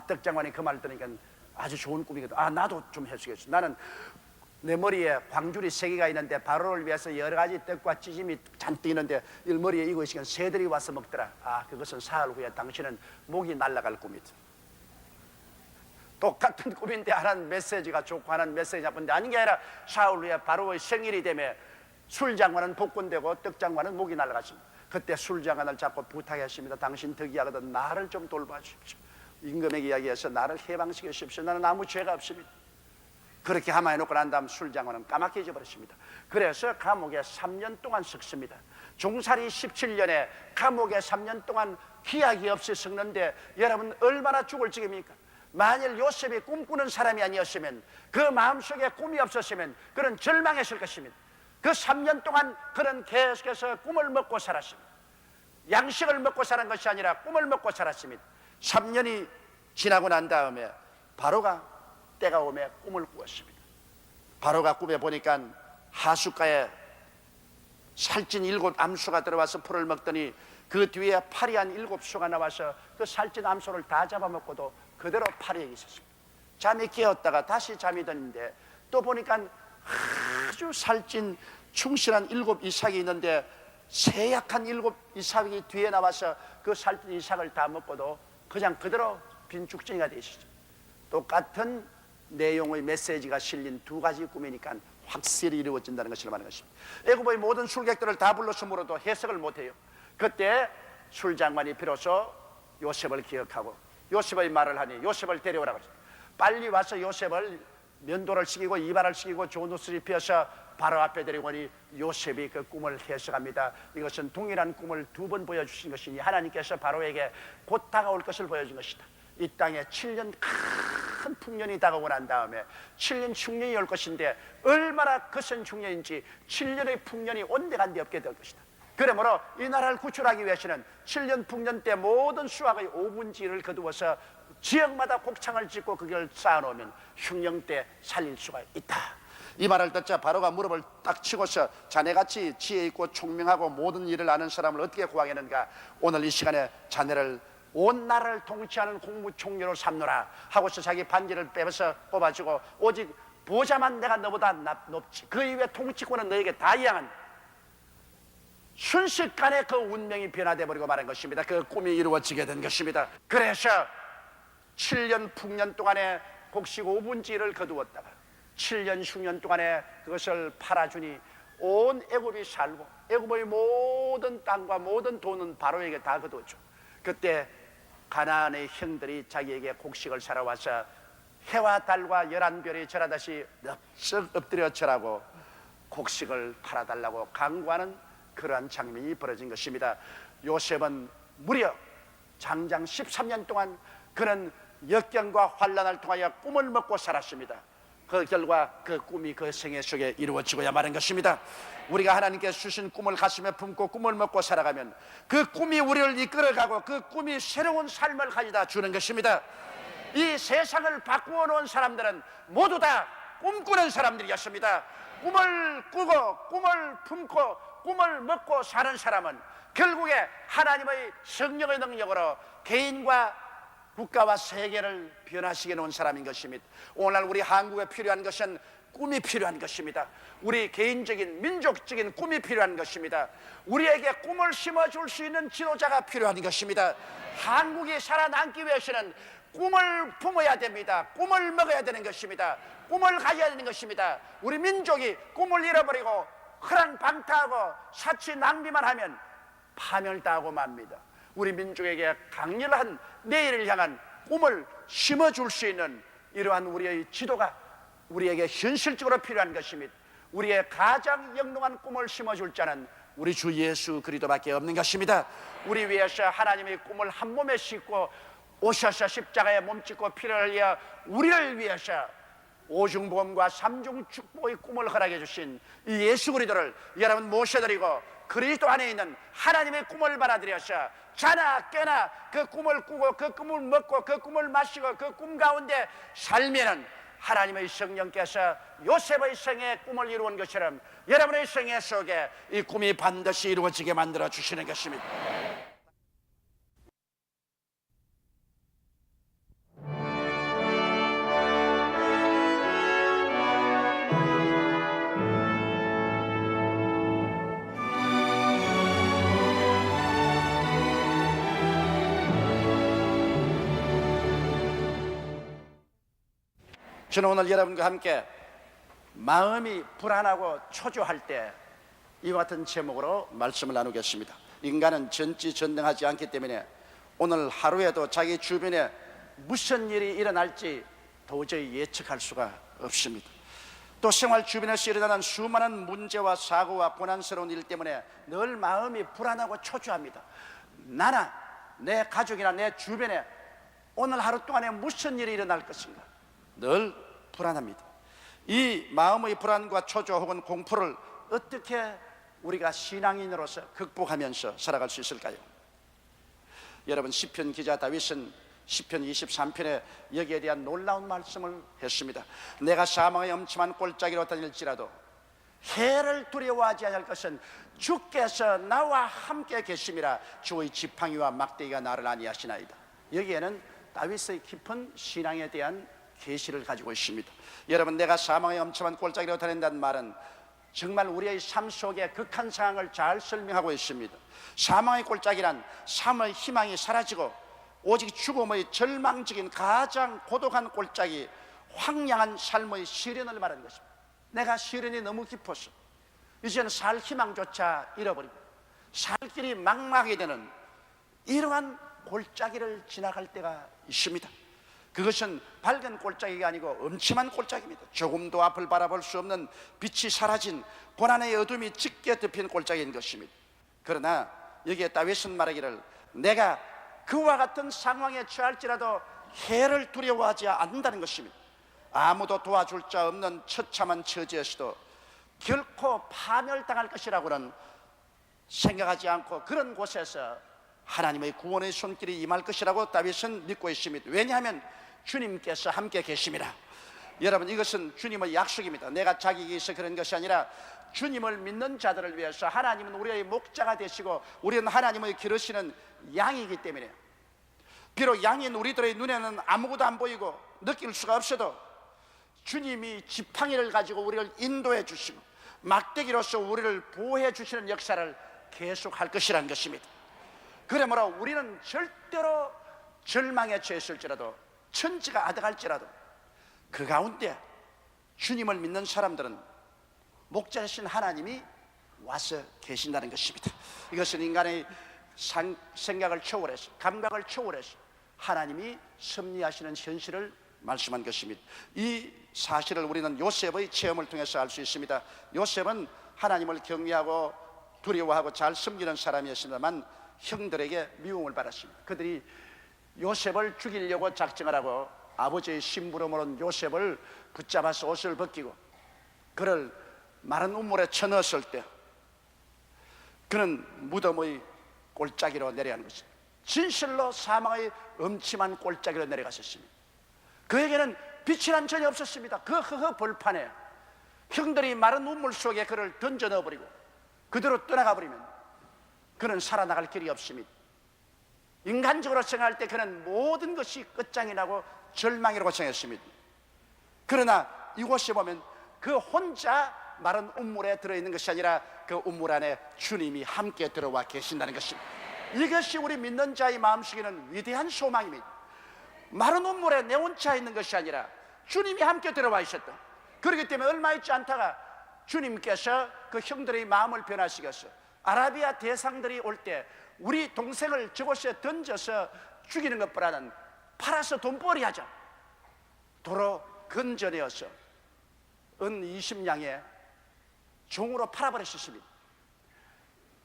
떡장관이 그 말을 들으니까 아주 좋은 꿈이거든. 나도 좀 해석해 줘. 나는 내 머리에 광줄이 3개가 있는데 바로를 위해서 여러 가지 떡과 찌짐이 잔뜩 있는데 이 머리에 이거 있으니까 새들이 와서 먹더라. 그것은 사흘 후에 당신은 목이 날아갈 꿈이다. 똑같은 꿈인데 하나는 메시지가 좋고 하나는 메시지 나쁜데 아닌 게 아니라 사흘 후에 바로의 생일이 되면 술장관은 복권되고 떡장관은 목이 날아갔습니다. 그때 술장관을 잡고 부탁했습니다. 당신 덕이하거든 나를 좀 돌봐주십시오. 임금에게 이야기해서 나를 해방시켜 주십시오. 나는 아무 죄가 없습니다. 그렇게 하마해놓고 난 다음 술장관은 까맣게 잊어버렸습니다. 그래서 감옥에 3년 동안 썩습니다. 종살이 17년에 감옥에 3년 동안 기약이 없이 썩는데 여러분 얼마나 죽을 지경입니까? 만일 요셉이 꿈꾸는 사람이 아니었으면, 그 마음속에 꿈이 없었으면 그는 절망했을 것입니다. 그 3년 동안 그는 계속해서 꿈을 먹고 살았습니다. 양식을 먹고 사는 것이 아니라 꿈을 먹고 살았습니다. 3년이 지나고 난 다음에 바로가 때가 오매 꿈을 꾸었습니다. 바로가 꿈에 보니까 하숫가에 살찐 7 암소가 들어와서 풀을 먹더니 그 뒤에 파리한 7 수가 나와서 그 살찐 암소를 다 잡아먹고도 그대로 파리에 있었습니다. 잠이 깨었다가 다시 잠이 드는데 또 보니까 아주 살찐 충실한 7 이삭이 있는데 세약한 7 이삭이 뒤에 나와서 그 살찐 이삭을 다 먹고도 그냥 그대로 빈죽전이가 되어 있었죠. 똑같은 내용의 메시지가 실린 2가지 꿈이니까 확실히 이루어진다는 것을 말하는 것입니다. 애굽의 모든 술객들을 다 불렀으므로도 해석을 못해요. 그때 술장관이 비로소 요셉을 기억하고 요셉의 말을 하니 요셉을 데려오라고 했어요. 빨리 와서 요셉을 면도를 시키고 이발을 시키고 좋은 옷을 입혀서 바로 앞에 데리고 오니 요셉이 그 꿈을 해석합니다. 이것은 동일한 꿈을 2번 보여주신 것이니 하나님께서 바로에게 곧 다가올 것을 보여준 것이다. 이 땅에 7년 큰 풍년이 다가오고 난 다음에 7년 흉년이 올 것인데 얼마나 거센 흉년인지 7년의 풍년이 온데간데 없게 될 것이다. 그러므로 이 나라를 구출하기 위해서는 7년 풍년 때 모든 수확의 5분지를 거두어서 지역마다 곡창을 짓고 그걸 쌓아놓으면 흉령 때 살릴 수가 있다. 이 말을 듣자 바로가 무릎을 딱 치고서 자네같이 지혜 있고 총명하고 모든 일을 아는 사람을 어떻게 구하겠는가? 오늘 이 시간에 자네를 온 나라를 통치하는 국무총리로 삼노라 하고서 자기 반지를 빼서 뽑아주고 오직 보좌만 내가 너보다 높지 그 이외 통치권은 너에게 다 이양한 순식간에 그 운명이 변화되어 버리고 말한 것입니다. 그 꿈이 이루어지게 된 것입니다. 그래서 7년 풍년 동안에 곡식 5분지를 거두었다가 7년 6년 동안에 그것을 팔아주니 온 애굽이 살고 애굽의 모든 땅과 모든 돈은 바로에게 다 거두었죠. 그때 가나안의 형들이 자기에게 곡식을 사러 와서 해와 달과 11별이 절하듯이 넓적 엎드려 절하고 곡식을 팔아달라고 강구하는 그러한 장면이 벌어진 것입니다. 요셉은 무려 장장 13년 동안 그런 역경과 환난을 통하여 꿈을 먹고 살았습니다. 그 결과 그 꿈이 그 생애 속에 이루어지고야 마는 것입니다. 우리가 하나님께서 주신 꿈을 가슴에 품고 꿈을 먹고 살아가면 그 꿈이 우리를 이끌어가고 그 꿈이 새로운 삶을 가져다 주는 것입니다. 이 세상을 바꾸어 놓은 사람들은 모두 다 꿈꾸는 사람들이었습니다. 꿈을 꾸고 꿈을 품고 꿈을 먹고 사는 사람은 결국에 하나님의 성령의 능력으로 개인과 국가와 세계를 변화시켜 놓은 사람인 것입니다. 오늘날 우리 한국에 필요한 것은 꿈이 필요한 것입니다. 우리 개인적인 민족적인 꿈이 필요한 것입니다. 우리에게 꿈을 심어줄 수 있는 지도자가 필요한 것입니다. 한국이 살아남기 위해서는 꿈을 품어야 됩니다. 꿈을 먹어야 되는 것입니다. 꿈을 가져야 되는 것입니다. 우리 민족이 꿈을 잃어버리고 허랑방탕하고 사치 낭비만 하면 파멸당하고 맙니다. 우리 민족에게 강렬한 내일을 향한 꿈을 심어줄 수 있는 이러한 우리의 지도가 우리에게 현실적으로 필요한 것입니다. 우리의 가장 영롱한 꿈을 심어줄 자는 우리 주 예수 그리스도밖에 없는 것입니다. 우리 위해서 하나님의 꿈을 한 몸에 싣고 오셔서 십자가에 몸짓고 피를 흘려 우리를 위해서 오중보험과 삼중 축복의 꿈을 허락해 주신 이 예수 그리스도를 여러분 모셔드리고 그리스도 안에 있는 하나님의 꿈을 받아들여서 자나 깨나 그 꿈을 꾸고 그 꿈을 먹고 그 꿈을 마시고 그 꿈 가운데 살면은 하나님의 성령께서 요셉의 생애의 꿈을 이루은 것처럼 여러분의 생애 속에 이 꿈이 반드시 이루어지게 만들어 주시는 것입니다. 저는 오늘 여러분과 함께 마음이 불안하고 초조할 때 이와 같은 제목으로 말씀을 나누겠습니다. 인간은 전지전능하지 않기 때문에 오늘 하루에도 자기 주변에 무슨 일이 일어날지 도저히 예측할 수가 없습니다. 또 생활 주변에서 일어나는 수많은 문제와 사고와 고난스러운 일 때문에 늘 마음이 불안하고 초조합니다. 나나 내 가족이나 내 주변에 오늘 하루 동안에 무슨 일이 일어날 것인가 늘 불안합니다. 이 마음의 불안과 초조 혹은 공포를 어떻게 우리가 신앙인으로서 극복하면서 살아갈 수 있을까요? 여러분, 시편 기자 다윗은 시편 23편에 여기에 대한 놀라운 말씀을 했습니다. 내가 사망의 엄침한 골짜기로 다닐지라도 해를 두려워하지 않을 것은 주께서 나와 함께 계심이라. 주의 지팡이와 막대기가 나를 안위하시나이다. 여기에는 다윗의 깊은 신앙에 대한 계시를 가지고 있습니다. 여러분, 내가 사망의 엄침한 골짜기로 다닌다는 말은 정말 우리의 삶 속의 극한 상황을 잘 설명하고 있습니다. 사망의 골짜기란 삶의 희망이 사라지고 오직 죽음의 절망적인 가장 고독한 골짜기, 황량한 삶의 시련을 말하는 것입니다. 내가 시련이 너무 깊어서 이제는 살 희망조차 잃어버리고 살 길이 막막하게 되는 이러한 골짜기를 지나갈 때가 있습니다. 그것은 밝은 골짜기가 아니고 음침한 골짜기입니다. 조금도 앞을 바라볼 수 없는 빛이 사라진 고난의 어둠이 짙게 덮인 골짜기인 것입니다. 그러나 여기에 다윗은 말하기를 내가 그와 같은 상황에 처할지라도 해를 두려워하지 않는다는 것입니다. 아무도 도와줄 자 없는 처참한 처지에서도 결코 파멸당할 것이라고는 생각하지 않고 그런 곳에서 하나님의 구원의 손길이 임할 것이라고 다윗은 믿고 있습니다. 왜냐하면 주님께서 함께 계심이라. 여러분, 이것은 주님의 약속입니다. 내가 자기에게 있어 그런 것이 아니라 주님을 믿는 자들을 위해서 하나님은 우리의 목자가 되시고 우리는 하나님의 기르시는 양이기 때문에, 비록 양인 우리들의 눈에는 아무것도 안 보이고 느낄 수가 없어도 주님이 지팡이를 가지고 우리를 인도해 주시고 막대기로서 우리를 보호해 주시는 역사를 계속할 것이라는 것입니다. 그러므로 우리는 절대로 절망에 처했을지라도, 천지가 아득할지라도 그 가운데 주님을 믿는 사람들은 목자이신 하나님이 와서 계신다는 것입니다. 이것은 인간의 생각을 초월해서, 감각을 초월해서 하나님이 섭리하시는 현실을 말씀한 것입니다. 이 사실을 우리는 요셉의 체험을 통해서 알 수 있습니다. 요셉은 하나님을 경외하고 두려워하고 잘 섬기는 사람이었습니다만 형들에게 미움을 받았습니다. 그들이 요셉을 죽이려고 작정을 하고 아버지의 심부름으로는 요셉을 붙잡아서 옷을 벗기고 그를 마른 우물에 쳐넣었을 때 그는 무덤의 골짜기로 내려가는 것입니다. 진실로 사망의 음침한 골짜기로 내려갔었습니다. 그에게는 빛이란 전혀 없었습니다. 그 허허 벌판에 형들이 마른 우물 속에 그를 던져 넣어버리고 그대로 떠나가 버리면 그는 살아나갈 길이 없습니다. 인간적으로 생각할 때 그는 모든 것이 끝장이 나고 절망이라고 생각했습니다. 그러나 이곳에 보면 그 혼자 마른 우물에 들어있는 것이 아니라 그 우물 안에 주님이 함께 들어와 계신다는 것입니다. 이것이 우리 믿는 자의 마음속에는 위대한 소망입니다. 마른 우물에 내 혼자 있는 것이 아니라 주님이 함께 들어와 있었다. 그렇기 때문에 얼마 있지 않다가 주님께서 그 형들의 마음을 변화시켰어. 아라비아 대상들이 올 때 우리 동생을 저곳에 던져서 죽이는 것보다는 팔아서 돈벌이 하자. 도로 근전이어서 은 20냥에 종으로 팔아버렸습니다.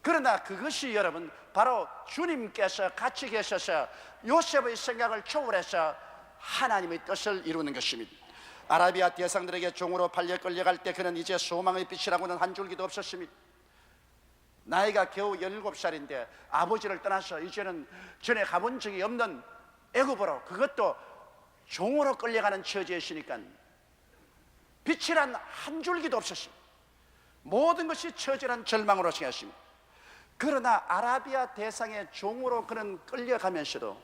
그러나 그것이 여러분 바로 주님께서 같이 계셔서 요셉의 생각을 초월해서 하나님의 뜻을 이루는 것입니다. 아라비아 대상들에게 종으로 팔려 끌려갈 때 그는 이제 소망의 빛이라고는 한 줄기도 없었습니다. 나이가 겨우 17살인데 아버지를 떠나서 이제는 전에 가본 적이 없는 애굽으로, 그것도 종으로 끌려가는 처지에 있으니까 빛이란 한 줄기도 없었습니다. 모든 것이 처절한 절망으로 생겼습니다. 그러나 아라비아 대상의 종으로 그는 끌려가면서도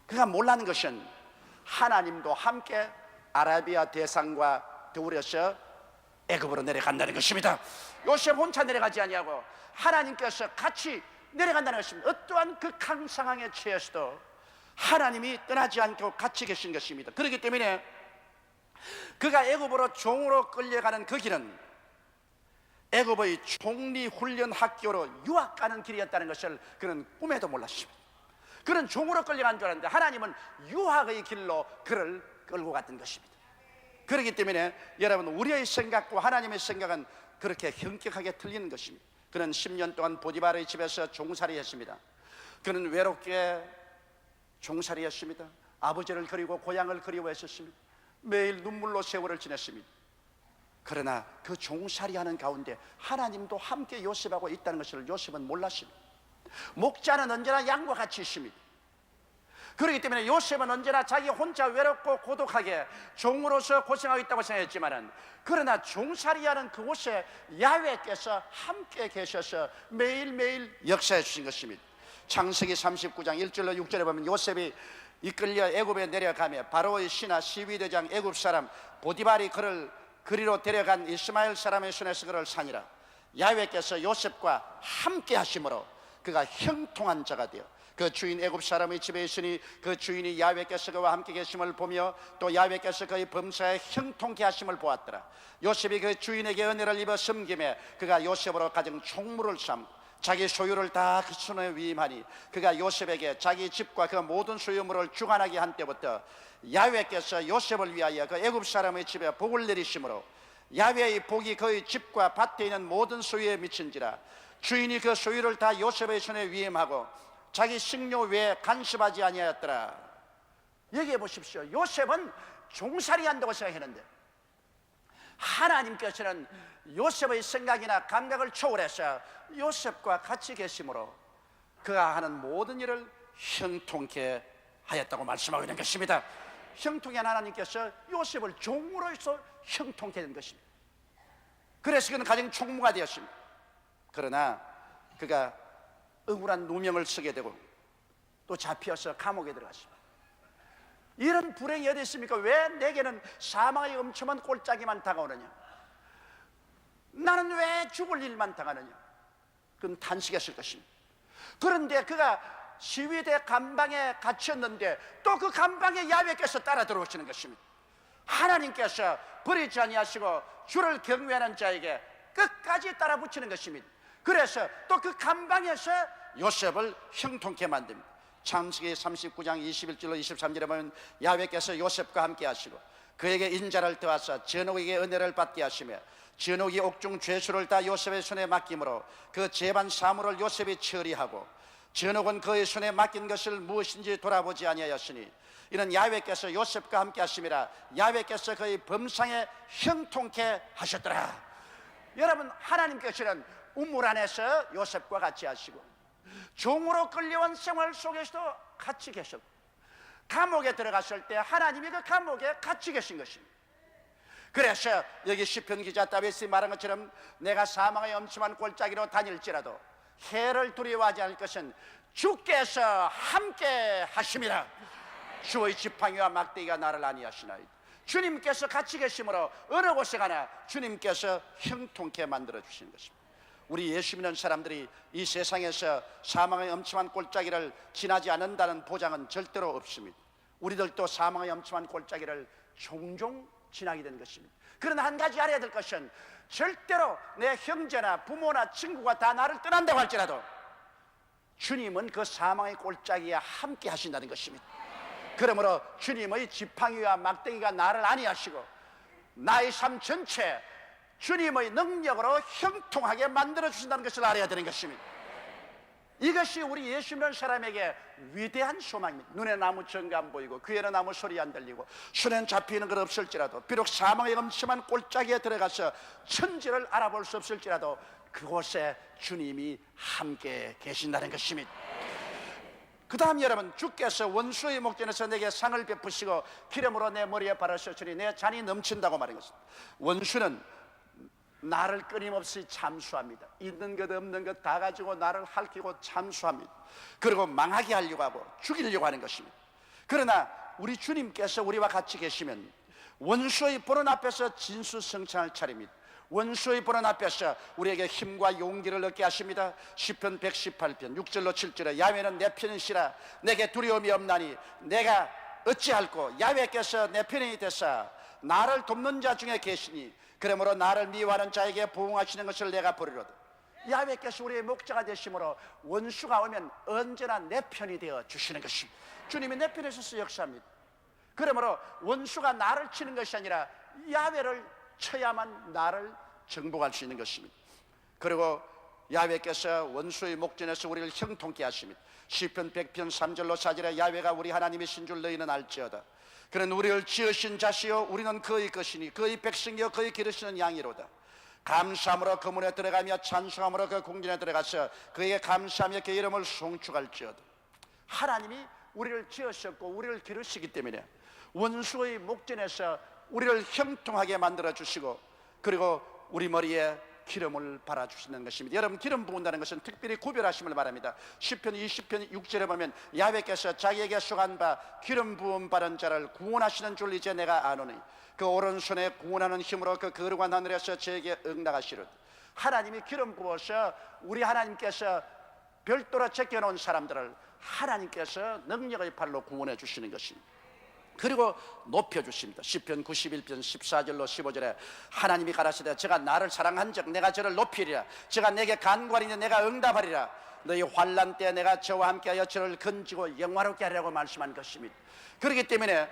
그가 몰라는 것은 하나님도 함께 아라비아 대상과 더불어서 애굽으로 내려간다는 것입니다. 요셉 혼자 내려가지 아니하고 하나님께서 같이 내려간다는 것입니다. 어떠한 극한 상황에 처해서도 하나님이 떠나지 않고 같이 계신 것입니다. 그렇기 때문에 그가 애굽으로 종으로 끌려가는 그 길은 애굽의 총리훈련 학교로 유학 가는 길이었다는 것을 그는 꿈에도 몰랐습니다. 그는 종으로 끌려간 줄 알았는데 하나님은 유학의 길로 그를 끌고 갔던 것입니다. 그렇기 때문에 여러분, 우리의 생각과 하나님의 생각은 그렇게 현격하게 틀리는 것입니다. 그는 10년 동안 보디발의 집에서 종살이했습니다. 그는 외롭게 종살이했습니다. 아버지를 그리고 고향을 그리워했었습니다. 매일 눈물로 세월을 지냈습니다. 그러나 그 종살이하는 가운데 하나님도 함께 요셉하고 있다는 것을 요셉은 몰랐습니다. 목자는 언제나 양과 같이 있습니다. 그렇기 때문에 요셉은 언제나 자기 혼자 외롭고 고독하게 종으로서 고생하고 있다고 생각했지만, 그러나 종살이하는 그곳에 야훼께서 함께 계셔서 매일매일 역사해 주신 것입니다. 창세기 39장 1절로 6절에 보면 요셉이 이끌려 애굽에 내려가며 바로의 신하 시위대장 애굽 사람 보디발이 그를 그리로 데려간 이스마엘 사람의 손에서 그를 산이라. 야훼께서 요셉과 함께 하심으로 그가 형통한 자가 되어 그 주인 애굽 사람의 집에 있으니 그 주인이 야훼께서 그와 함께 계심을 보며 또 야훼께서 그의 범사에 형통케 하심을 보았더라. 요셉이 그 주인에게 은혜를 입어 섬김에 그가 요셉으로 가진 총무를 삼고 자기 소유를 다 그 손에 위임하니 그가 요셉에게 자기 집과 그 모든 소유물을 주관하게 한 때부터 야훼께서 요셉을 위하여 그 애굽 사람의 집에 복을 내리심으로 야훼의 복이 그의 집과 밭에 있는 모든 소유에 미친지라. 주인이 그 소유를 다 요셉의 손에 위임하고 자기 식료 외에 간섭하지 아니하였더라. 여기에 보십시오. 요셉은 종살이 한다고 생각했는데 하나님께서는 요셉의 생각이나 감각을 초월해서 요셉과 같이 계심으로 그가 하는 모든 일을 형통케 하였다고 말씀하고 있는 것입니다. 형통케 한 하나님께서 요셉을 종으로서 형통케 된 것입니다. 그래서 그는 가정 총무가 되었습니다. 그러나 그가 억울한 누명을 쓰게 되고 또 잡혀서 감옥에 들어갔습니다. 이런 불행이 어디 있습니까? 왜 내게는 사망의 엄청난 꼴짝이만 다가오느냐? 나는 왜 죽을 일만 당하느냐? 그건 탄식했을 것입니다. 그런데 그가 시위대 감방에 갇혔는데 또 그 감방에 야훼께서 따라 들어오시는 것입니다. 하나님께서 버리지 아니하시고 주를 경외하는 자에게 끝까지 따라 붙이는 것입니다. 그래서 또 그 감방에서 요셉을 형통케 만듭니다. 창세기 39장 21절로 23절에 보면 야훼께서 요셉과 함께 하시고 그에게 인자를 더하사 전옥에게 은혜를 받게 하시며 전옥이 옥중 죄수를 다 요셉의 손에 맡김으로 그 재반 사물을 요셉이 처리하고 전옥은 그의 손에 맡긴 것을 무엇인지 돌아보지 아니하였으니 이는 야훼께서 요셉과 함께 하심이라 야훼께서 그의 범상에 형통케 하셨더라. 여러분, 하나님께서는 우물 안에서 요셉과 같이 하시고 종으로 끌려온 생활 속에서도 같이 계셨고 감옥에 들어갔을 때 하나님이 그 감옥에 같이 계신 것입니다. 그래서 여기 시편 기자 다윗이 말한 것처럼 내가 사망의 엄침한 골짜기로 다닐지라도 해를 두려워하지 않을 것은 주께서 함께 하심이라. 주의 지팡이와 막대기가 나를 안위하시나이다. 주님께서 같이 계심으로 어느 곳에 가나 주님께서 형통케 만들어 주시는 것입니다. 우리 예수 믿는 사람들이 이 세상에서 사망의 엄침한 골짜기를 지나지 않는다는 보장은 절대로 없습니다. 우리들도 사망의 엄침한 골짜기를 종종 지나게 된 것입니다. 그러나 한 가지 알아야 될 것은 절대로 내 형제나 부모나 친구가 다 나를 떠난다고 할지라도 주님은 그 사망의 골짜기에 함께 하신다는 것입니다. 그러므로 주님의 지팡이와 막대기가 나를 안위하시고 나의 삶 전체 주님의 능력으로 형통하게 만들어 주신다는 것을 알아야 되는 것입니다. 이것이 우리 예수 믿는 사람에게 위대한 소망입니다. 눈에 아무 증거 안 보이고 귀에는 아무 소리 안 들리고 손엔 잡히는 것 없을지라도 비록 사망의 엄침한 골짜기에 들어가서 천지를 알아볼 수 없을지라도 그곳에 주님이 함께 계신다는 것입니다. 그 다음 여러분, 주께서 원수의 목전에서 내게 상을 베푸시고 기름으로 내 머리에 바르셨으니 내 잔이 넘친다고 말한 것입니다. 원수는 나를 끊임없이 참수합니다. 있는 것 없는 것 다 가지고 나를 핥히고 참수합니다. 그리고 망하게 하려고 하고 죽이려고 하는 것입니다. 그러나 우리 주님께서 우리와 같이 계시면 원수의 보는 앞에서 진수성찬을 차립니다. 원수의 보는 앞에서 우리에게 힘과 용기를 얻게 하십니다. 시편 118편 6절로 7절에 야훼는 내 편이시라 내게 두려움이 없나니 내가 어찌할꼬 야훼께서 내 편이 되사 나를 돕는 자 중에 계시니 그러므로 나를 미워하는 자에게 보응하시는 것을 내가 보리로다. 야훼께서 우리의 목자가 되심으로 원수가 오면 언제나 내 편이 되어 주시는 것입니다. 주님이 내 편에 서서 역사합니다. 그러므로 원수가 나를 치는 것이 아니라 야훼를 쳐야만 나를 정복할 수 있는 것입니다. 그리고 야훼께서 원수의 목전에서 우리를 형통케 하십니다. 시편 100편 3절로 4절에 야훼가 우리 하나님이신 줄 너희는 알지어다. 그는 우리를 지으신 자시요 우리는 그의 것이니 그의 백성이요 그의 기르시는 양이로다. 감사함으로 그 문에 들어가며 찬송함으로 그 궁전에 들어가서 그에게 감사하며 그 이름을 송축할지어다. 하나님이 우리를 지으셨고 우리를 기르시기 때문에 원수의 목전에서 우리를 형통하게 만들어 주시고 그리고 우리 머리에 기름을 발아주시는 것입니다. 여러분, 기름 부은다는 것은 특별히 구별하심을 바랍니다. 시편 20편 6절에 보면 야훼께서 자기에게 속한 바 기름 부음 바른 자를 구원하시는 줄 이제 내가 아노니 그 오른손에 구원하는 힘으로 그 거룩한 하늘에서 저에게 응답하시리로다. 하나님이 기름 부어서 우리 하나님께서 별도로 제껴놓은 사람들을 하나님께서 능력의 팔로 구원해 주시는 것입니다. 그리고 높여주십니다. 시편 91편 14절로 15절에 하나님이 가라사대 제가 나를 사랑한즉 내가 저를 높이리라. 제가 내게 간구하리니 내가 응답하리라. 너희 환난 때 내가 저와 함께하여 저를 건지고 영화롭게 하리라고 말씀한 것입니다. 그렇기 때문에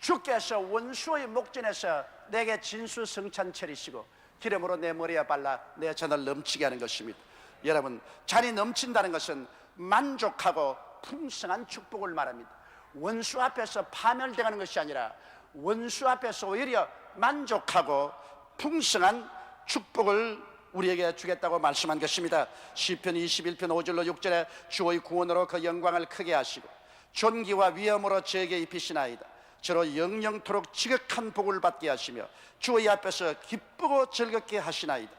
주께서 원수의 목전에서 내게 진수성찬 차리시고 기름으로 내 머리에 발라 내 잔을 넘치게 하는 것입니다. 여러분, 잔이 넘친다는 것은 만족하고 풍성한 축복을 말합니다. 원수 앞에서 파멸되는 것이 아니라 원수 앞에서 오히려 만족하고 풍성한 축복을 우리에게 주겠다고 말씀한 것입니다. 시편 21편 5절로 6절에 주의 구원으로 그 영광을 크게 하시고 존귀와 위엄으로 저에게 입히시나이다. 저로 영영토록 지극한 복을 받게 하시며 주의 앞에서 기쁘고 즐겁게 하시나이다.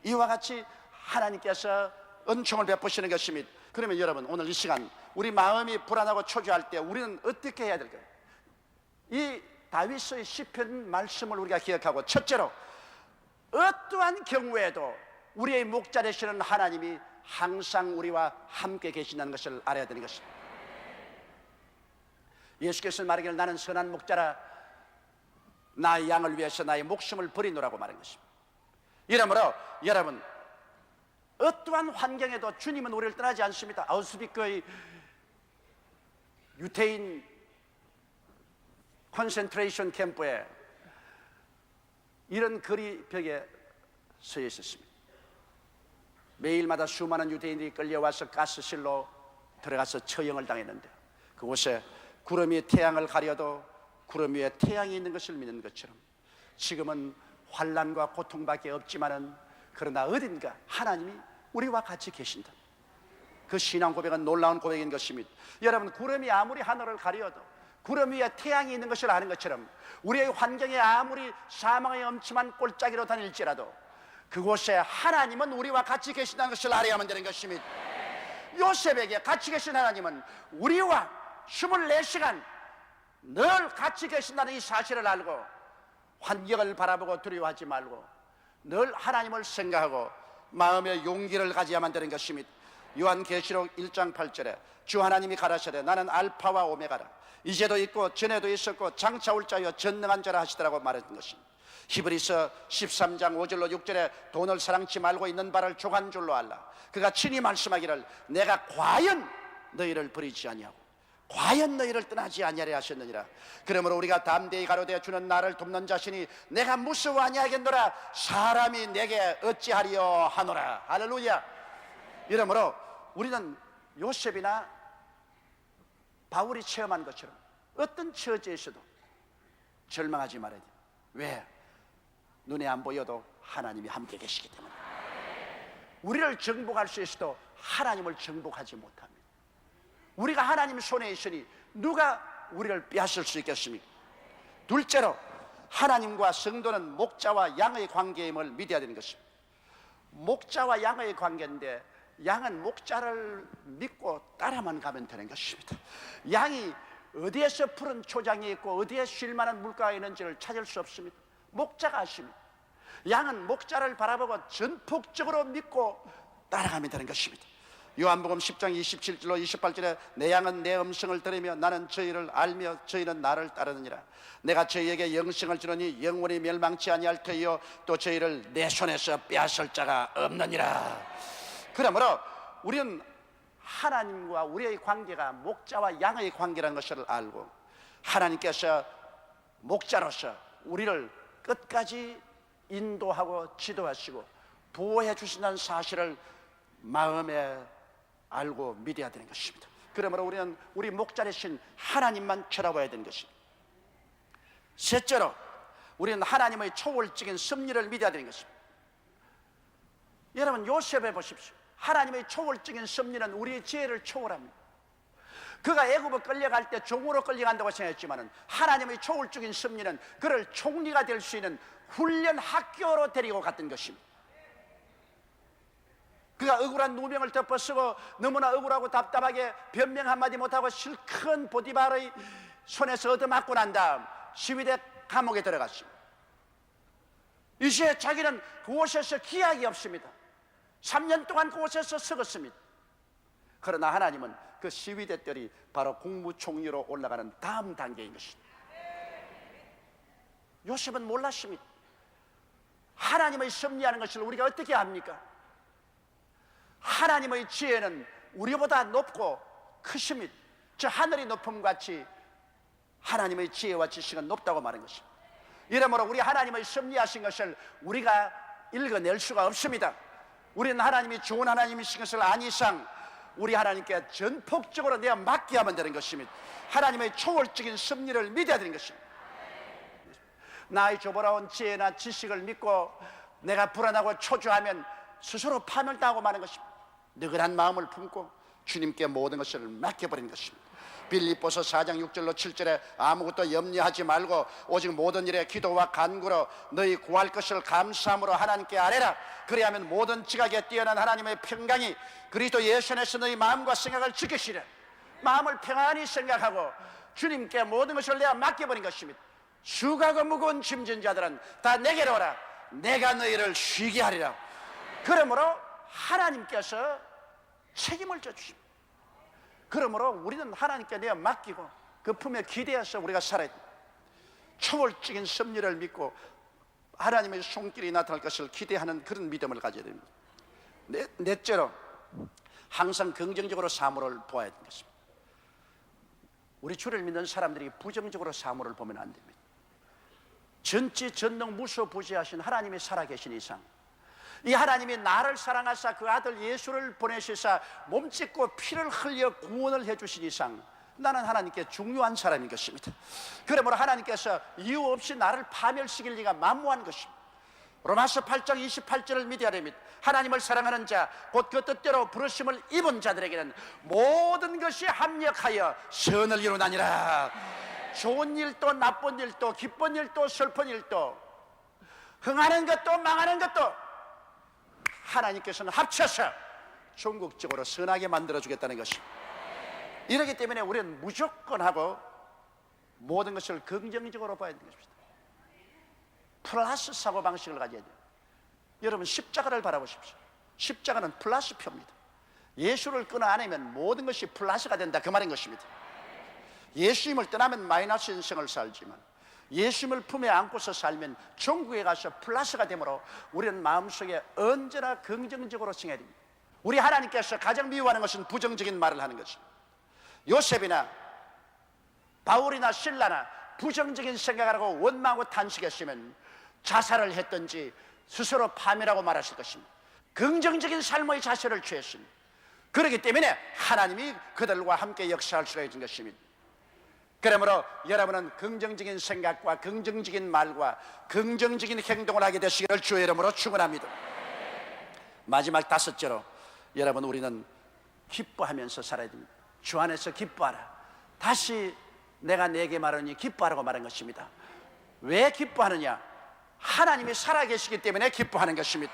이와 같이 하나님께서 은총을 베푸시는 것입니다. 그러면 여러분, 오늘 이 시간 우리 마음이 불안하고 초조할 때 우리는 어떻게 해야 될까요? 이 다윗의 시편 말씀을 우리가 기억하고, 첫째로 어떠한 경우에도 우리의 목자 되시는 하나님이 항상 우리와 함께 계신다는 것을 알아야 되는 것입니다. 예수께서 말하기를 나는 선한 목자라 나의 양을 위해서 나의 목숨을 버리노라고 말한 것입니다. 이러므로 여러분, 어떠한 환경에도 주님은 우리를 떠나지 않습니다. 아우슈비츠의 유태인 컨센트레이션 캠프에 이런 글이 벽에 서 있었습니다. 매일마다 수많은 유대인들이 끌려와서 가스실로 들어가서 처형을 당했는데, 그곳에 구름이 태양을 가려도 구름 위에 태양이 있는 것을 믿는 것처럼 지금은 환난과 고통밖에 없지만은, 그러나 어딘가 하나님이 우리와 같이 계신다. 그 신앙 고백은 놀라운 고백인 것입니다. 여러분, 구름이 아무리 하늘을 가려도 구름 위에 태양이 있는 것을 아는 것처럼, 우리의 환경에 아무리 사망의 엄침한 골짜기로 다닐지라도 그곳에 하나님은 우리와 같이 계신다는 것을 알아야만 되는 것입니다. 요셉에게 같이 계신 하나님은 우리와 24시간 늘 같이 계신다는 이 사실을 알고 환경을 바라보고 두려워하지 말고 늘 하나님을 생각하고 마음의 용기를 가져야만 되는 것입니다. 요한계시록 1장 8절에 주 하나님이 가라사대 나는 알파와 오메가라, 이제도 있고 전에도 있었고 장차 올 자여 전능한 자라 하시더라고 말했던 것입니다. 히브리서 13장 5절로 6절에 돈을 사랑치 말고 있는 바를 족한 줄로 알라. 그가 친히 말씀하기를 내가 과연 너희를 버리지 아니하고 과연 너희를 떠나지 아니하리 하셨느니라. 그러므로 우리가 담대히 가로되 주는 나를 돕는 자신이 내가 무서워 아니하겠노라. 사람이 내게 어찌하리요 하노라. 할렐루야. 이러므로 우리는 요셉이나 바울이 체험한 것처럼 어떤 처지에서도 절망하지 말아야 돼. 왜? 눈에 안 보여도 하나님이 함께 계시기 때문에. 우리를 정복할 수 있어도 하나님을 정복하지 못합니다. 우리가 하나님 손에 있으니 누가 우리를 빼앗을 수 있겠습니까? 둘째로, 하나님과 성도는 목자와 양의 관계임을 믿어야 되는 것입니다. 목자와 양의 관계인데, 양은 목자를 믿고 따라만 가면 되는 것입니다. 양이 어디에서 푸른 초장이 있고 어디에 쉴 만한 물가가 있는지를 찾을 수 없습니다. 목자가 아십니다. 양은 목자를 바라보고 전폭적으로 믿고 따라가면 되는 것입니다. 요한복음 10장 27절로 28절에 내 양은 내 음성을 들으며 나는 저희를 알며 저희는 나를 따르느니라. 내가 저희에게 영생을 주노니 영원히 멸망치 아니할 터이요 또 저희를 내 손에서 빼앗을 자가 없느니라. 그러므로 우리는 하나님과 우리의 관계가 목자와 양의 관계라는 것을 알고, 하나님께서 목자로서 우리를 끝까지 인도하고 지도하시고 보호해 주신다는 사실을 마음에 알고 믿어야 되는 것입니다. 그러므로 우리는 우리 목자 되신 하나님만 쳐다봐야 되는 것입니다. 셋째로, 우리는 하나님의 초월적인 섭리를 믿어야 되는 것입니다. 여러분, 요셉에 보십시오. 하나님의 초월적인 섭리는 우리의 지혜를 초월합니다. 그가 애굽에 끌려갈 때 종으로 끌려간다고 생각했지만 하나님의 초월적인 섭리는 그를 총리가 될 수 있는 훈련 학교로 데리고 갔던 것입니다. 그가 억울한 누명을 덮어쓰고 너무나 억울하고 답답하게 변명 한마디 못하고 실컷 보디발의 손에서 얻어맞고 난 다음 시위대 감옥에 들어갔습니다. 이제 자기는 그곳에서 기약이 없습니다. 3년 동안 그곳에서 썩었습니다. 그러나 하나님은 그 시위대들이 바로 국무총리로 올라가는 다음 단계인 것입니다. 요셉은 몰랐습니다. 하나님의 섭리하는 것을 우리가 어떻게 압니까? 하나님의 지혜는 우리보다 높고 크십니다. 저 하늘이 높음 같이 하나님의 지혜와 지식은 높다고 말한 것입니다. 이러므로 우리 하나님의 섭리하신 것을 우리가 읽어낼 수가 없습니다. 우리는 하나님이 좋은 하나님이신 것을 안 이상 우리 하나님께 전폭적으로 내가 맡게 하면 되는 것입니다. 하나님의 초월적인 섭리를 믿어야 되는 것입니다. 나의 조보라온 지혜나 지식을 믿고 내가 불안하고 초조하면 스스로 파멸당하고 마는 것입니다. 느긋한 마음을 품고 주님께 모든 것을 맡겨버리는 것입니다. 빌립보서 4장 6절로 7절에 아무것도 염려하지 말고 오직 모든 일에 기도와 간구로 너희 구할 것을 감사함으로 하나님께 아뢰라. 그리하면 모든 지각에 뛰어난 하나님의 평강이 그리스도 예수 안에서 너희 마음과 생각을 지키시라. 마음을 평안히 생각하고 주님께 모든 것을 내가 맡겨버린 것입니다. 수고하고 무거운 짐진 자들은 다 내게로 오라. 내가 너희를 쉬게 하리라. 그러므로 하나님께서 책임을 져주십니다. 그러므로 우리는 하나님께 내어 맡기고 그 품에 기대어서 우리가 살아야 됩니다. 초월적인 섭리를 믿고 하나님의 손길이 나타날 것을 기대하는 그런 믿음을 가져야 됩니다. 넷째로 항상 긍정적으로 사물을 보아야 되는 것입니다. 우리 주를 믿는 사람들이 부정적으로 사물을 보면 안 됩니다. 전지 전능 무소부지하신 하나님이 살아계신 이상, 이 하나님이 나를 사랑하사 그 아들 예수를 보내시사 몸짓고 피를 흘려 구원을 해주신 이상 나는 하나님께 중요한 사람인 것입니다. 그러므로 하나님께서 이유 없이 나를 파멸시킬 리가 만무한 것입니다. 로마서 8장 28절을 믿어야 됩니다. 하나님을 사랑하는 자 곧 그 뜻대로 부르심을 입은 자들에게는 모든 것이 합력하여 선을 이루나니라. 좋은 일도 나쁜 일도 기쁜 일도 슬픈 일도 흥하는 것도 망하는 것도 하나님께서는 합쳐서 전국적으로 선하게 만들어주겠다는 것입니다. 이렇기 때문에 우리는 무조건 하고 모든 것을 긍정적으로 봐야 되는 것입니다. 플러스 사고방식을 가져야 돼요. 여러분 십자가를 바라보십시오. 십자가는 플러스표입니다. 예수를 끊어 안으면 모든 것이 플러스가 된다 그 말인 것입니다. 예수님을 떠나면 마이너스 인생을 살지만 예수님을 품에 안고서 살면 천국에 가서 플러스가 되므로 우리는 마음속에 언제나 긍정적으로 생각해야 됩니다. 우리 하나님께서 가장 미워하는 것은 부정적인 말을 하는 것입니다. 요셉이나 바울이나 실라나 부정적인 생각을 하고 원망하고 탄식했으면 자살을 했든지 스스로 파멸하고 말았을 것입니다. 긍정적인 삶의 자세를 취했습니다. 그렇기 때문에 하나님이 그들과 함께 역사할 수가 있는 것입니다. 그러므로 여러분은 긍정적인 생각과 긍정적인 말과 긍정적인 행동을 하게 되시기를 주의 이름으로 축원합니다. 마지막 다섯째로 여러분 우리는 기뻐하면서 살아야 됩니다. 주 안에서 기뻐하라. 다시 내가 네게 말하니 기뻐하라고 말한 것입니다. 왜 기뻐하느냐? 하나님이 살아계시기 때문에 기뻐하는 것입니다.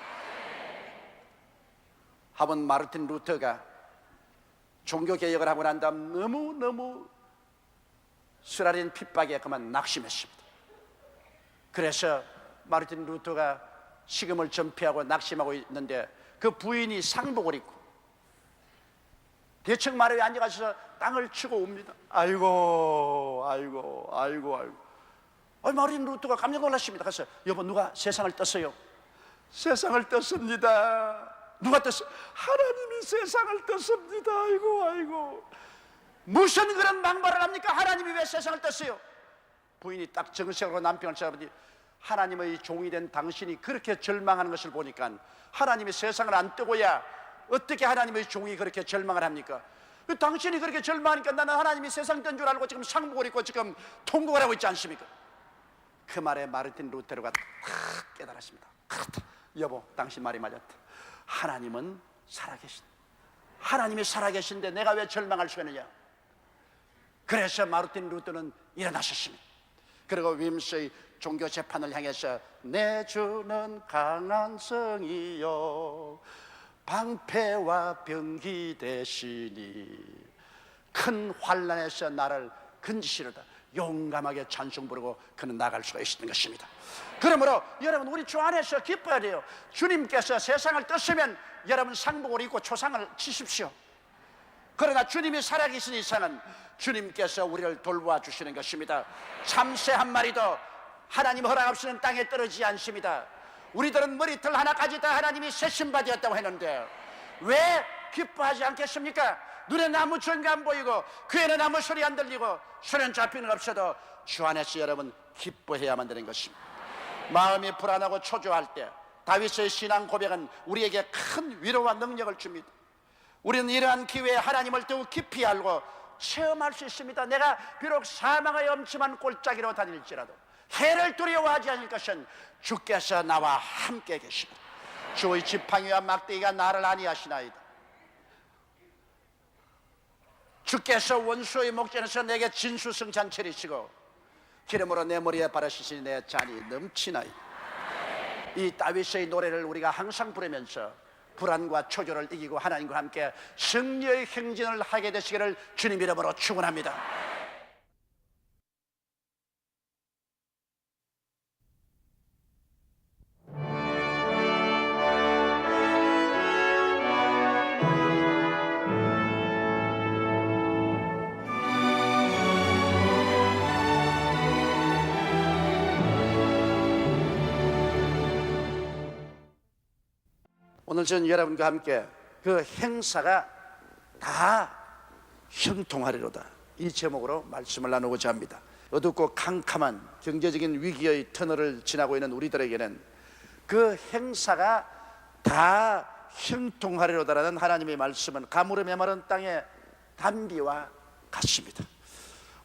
하본 마르틴 루터가 종교개혁을 하고 난 다음 너무 스라린 핍박에 그만 낙심했습니다. 그래서 마르틴 루터가 식음을 전폐하고 낙심하고 있는데 그 부인이 상복을 입고 대청 마루에 앉아가서 땅을 치고 옵니다. 아이고 마르틴 루터가 깜짝 놀랐습니다. 그래서 여보 누가 세상을 떴어요? 세상을 떴습니다. 누가 떴어요? 하나님이 세상을 떴습니다. 아이고 무슨 그런 망발을 합니까? 하나님이 왜 세상을 떴어요? 부인이 딱 정색으로 남편을 쳐다보니 하나님의 종이 된 당신이 그렇게 절망하는 것을 보니까 하나님이 세상을 안 뜨고야 어떻게 하나님의 종이 그렇게 절망을 합니까? 당신이 그렇게 절망하니까 나는 하나님이 세상 뜬 줄 알고 지금 상복을 입고 지금 통곡을 하고 있지 않습니까? 그 말에 마르틴 루테르가 딱 깨달았습니다. 여보 당신 말이 맞았다. 하나님은 살아계신다. 하나님이 살아계신데 내가 왜 절망할 수가 있느냐? 그래서 마르틴 루터는 일어나셨습니다. 그리고 윈스의 종교 재판을 향해서 내 주는 강한 성이요 방패와 병기 되시니 큰 환난에서 나를 건지시려다 용감하게 찬송 부르고 그는 나갈 수가 있는 것입니다. 그러므로 여러분 우리 주 안에서 기뻐야 돼요. 주님께서 세상을 떴으면 여러분 상복을 입고 초상을 치십시오. 그러나 주님이 살아계신 이상은 주님께서 우리를 돌보아 주시는 것입니다. 참새 한 마리도 하나님 허락 없이는 땅에 떨어지지 않습니다. 우리들은 머리털 하나까지 다 하나님이 세심받았다고 했는데 왜 기뻐하지 않겠습니까? 눈에 아무 증거 안 보이고 귀에는 아무 소리 안 들리고 손엔 잡히는 없어도 주 안에서 여러분 기뻐해야만 되는 것입니다. 마음이 불안하고 초조할 때 다윗의 신앙 고백은 우리에게 큰 위로와 능력을 줍니다. 우리는 이러한 기회에 하나님을 더욱 깊이 알고 체험할 수 있습니다. 내가 비록 사망의 엄침한 골짜기로 다닐지라도 해를 두려워하지 않을 것은 주께서 나와 함께 계시고 주의 지팡이와 막대기가 나를 아니하시나이다. 주께서 원수의 목전에서 내게 진수성찬 차리시고 기름으로 내 머리에 바르시니 내 잔이 넘치나이다. 이 다윗의 노래를 우리가 항상 부르면서 불안과 초조를 이기고 하나님과 함께 승리의 행진을 하게 되시기를 주님 이름으로 축원합니다. 오늘 저는 여러분과 함께 그 행사가 다 형통하리로다, 이 제목으로 말씀을 나누고자 합니다. 어둡고 캄캄한 경제적인 위기의 터널을 지나고 있는 우리들에게는 그 행사가 다 형통하리로다라는 하나님의 말씀은 가물어 메마른 땅의 단비와 같습니다.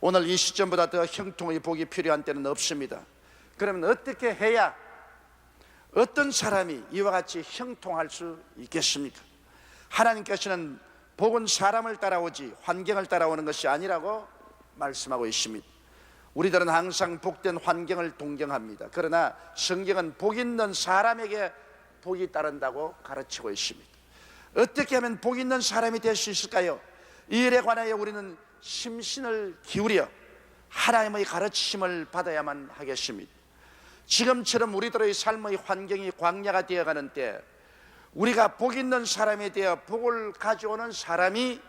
오늘 이 시점보다 더 형통의 복이 필요한 때는 없습니다. 그러면 어떻게 해야 어떤 사람이 이와 같이 형통할 수 있겠습니까? 하나님께서는 복은 사람을 따라오지 환경을 따라오는 것이 아니라고 말씀하고 있습니다. 우리들은 항상 복된 환경을 동경합니다. 그러나 성경은 복 있는 사람에게 복이 따른다고 가르치고 있습니다. 어떻게 하면 복 있는 사람이 될 수 있을까요? 이 일에 관하여 우리는 심신을 기울여 하나님의 가르치심을 받아야만 하겠습니다. 지금처럼 우리들의 삶의 환경이 광야가 되어가는 때 우리가 복 있는 사람에 대해 복을 가져오는 사람이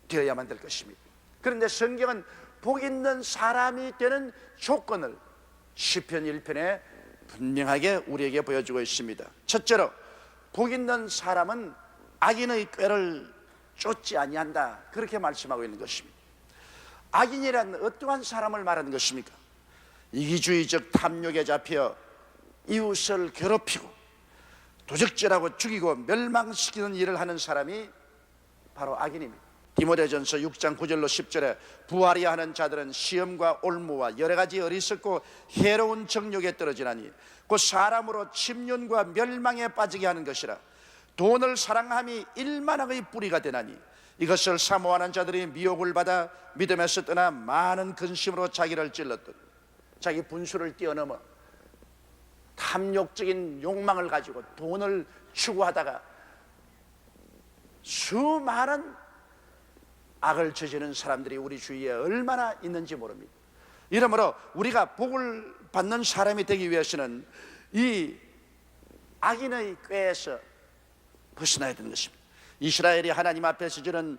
되어야만 될 것입니다. 그런데 성경은 복 있는 사람이 되는 조건을 시편 1편에 분명하게 우리에게 보여주고 있습니다. 첫째로 복 있는 사람은 악인의 꾀를 쫓지 아니한다, 그렇게 말씀하고 있는 것입니다. 악인이란 어떠한 사람을 말하는 것입니까? 이기주의적 탐욕에 잡혀 이웃을 괴롭히고 도적질하고 죽이고 멸망시키는 일을 하는 사람이 바로 악인입니다. 디모데전서 6장 9절로 10절에 부하리야 하는 자들은 시험과 올무와 여러 가지 어리석고 해로운 정욕에 떨어지나니 곧 사람으로 침륜과 멸망에 빠지게 하는 것이라. 돈을 사랑함이 일만함의 뿌리가 되나니 이것을 사모하는 자들이 미혹을 받아 믿음에서 떠나 많은 근심으로 자기를 찔렀더니, 자기 분수를 뛰어넘어 탐욕적인 욕망을 가지고 돈을 추구하다가 수많은 악을 저지르는 사람들이 우리 주위에 얼마나 있는지 모릅니다. 이러므로 우리가 복을 받는 사람이 되기 위해서는 이 악인의 꾀에서 벗어나야 되는 것입니다. 이스라엘이 하나님 앞에서 저는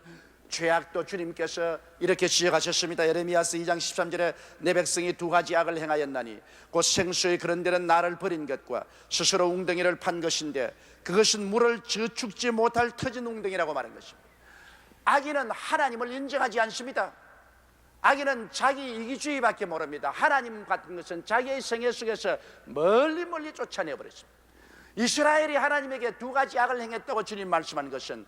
죄악도 주님께서 이렇게 지적하셨습니다. 예레미야서 2장 13절에 내 백성이 두 가지 악을 행하였나니 곧 생수의 그런 데는 나를 버린 것과 스스로 웅덩이를 판 것인데 그것은 물을 저축지 못할 터진 웅덩이라고 말한 것입니다. 악인은 하나님을 인정하지 않습니다. 악인은 자기 이기주의밖에 모릅니다. 하나님 같은 것은 자기의 생애 속에서 멀리 쫓아내버렸습니다. 이스라엘이 하나님에게 두 가지 악을 행했다고 주님 말씀한 것은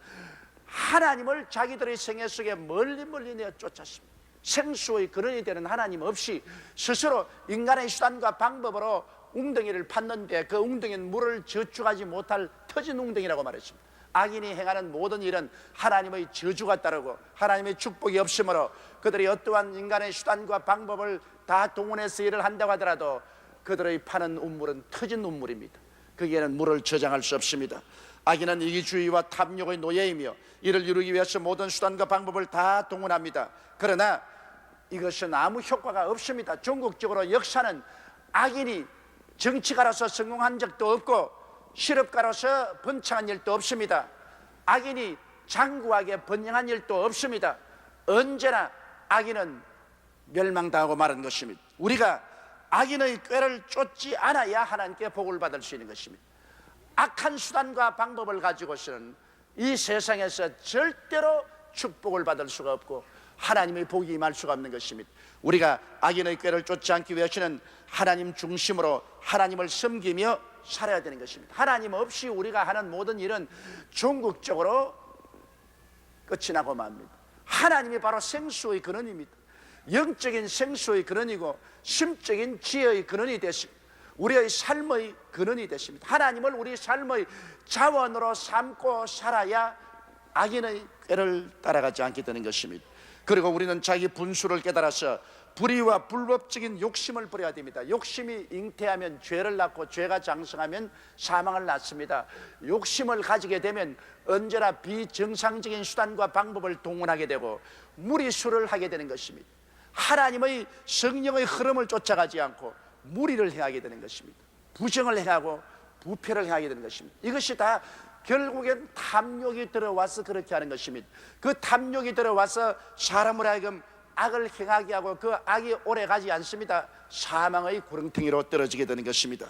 하나님을 자기들의 생애 속에 멀리 내어 쫓았습니다. 생수의 근원이 되는 하나님 없이 스스로 인간의 수단과 방법으로 웅덩이를 팠는데 그 웅덩이는 물을 저축하지 못할 터진 웅덩이라고 말했습니다. 악인이 행하는 모든 일은 하나님의 저주가 따르고 하나님의 축복이 없으므로 그들이 어떠한 인간의 수단과 방법을 다 동원해서 일을 한다고 하더라도 그들의 파는 우물은 터진 우물입니다. 거기에는 물을 저장할 수 없습니다. 악인은 이기주의와 탐욕의 노예이며 이를 이루기 위해서 모든 수단과 방법을 다 동원합니다. 그러나 이것은 아무 효과가 없습니다. 전국적으로 역사는 악인이 정치가로서 성공한 적도 없고 실업가로서 번창한 일도 없습니다. 악인이 장구하게 번영한 일도 없습니다. 언제나 악인은 멸망당하고 마는 것입니다. 우리가 악인의 꾀를 쫓지 않아야 하나님께 복을 받을 수 있는 것입니다. 악한 수단과 방법을 가지고서는 이 세상에서 절대로 축복을 받을 수가 없고 하나님의 복이 임할 수가 없는 것입니다. 우리가 악인의 꾀를 쫓지 않기 위해서는 하나님 중심으로 하나님을 섬기며 살아야 되는 것입니다. 하나님 없이 우리가 하는 모든 일은 종국적으로 끝이 나고 맙니다. 하나님이 바로 생수의 근원입니다. 영적인 생수의 근원이고 심적인 지혜의 근원이 되시고 우리의 삶의 근원이 되십니다. 하나님을 우리 삶의 자원으로 삼고 살아야 악인의 꾀를 따라가지 않게 되는 것입니다. 그리고 우리는 자기 분수를 깨달아서 불의와 불법적인 욕심을 버려야 됩니다. 욕심이 잉태하면 죄를 낳고 죄가 장성하면 사망을 낳습니다. 욕심을 가지게 되면 언제나 비정상적인 수단과 방법을 동원하게 되고 무리수를 하게 되는 것입니다. 하나님의 성령의 흐름을 쫓아가지 않고 무리를 행하게 되는 것입니다. 부정을 행하고 부패를 행하게 되는 것입니다. 이것이 다 결국엔 탐욕이 들어와서 그렇게 하는 것입니다. 그 탐욕이 들어와서 사람을 하여금 악을 행하게 하고 그 악이 오래가지 않습니다. 사망의 구렁텅이로 떨어지게 되는 것입니다.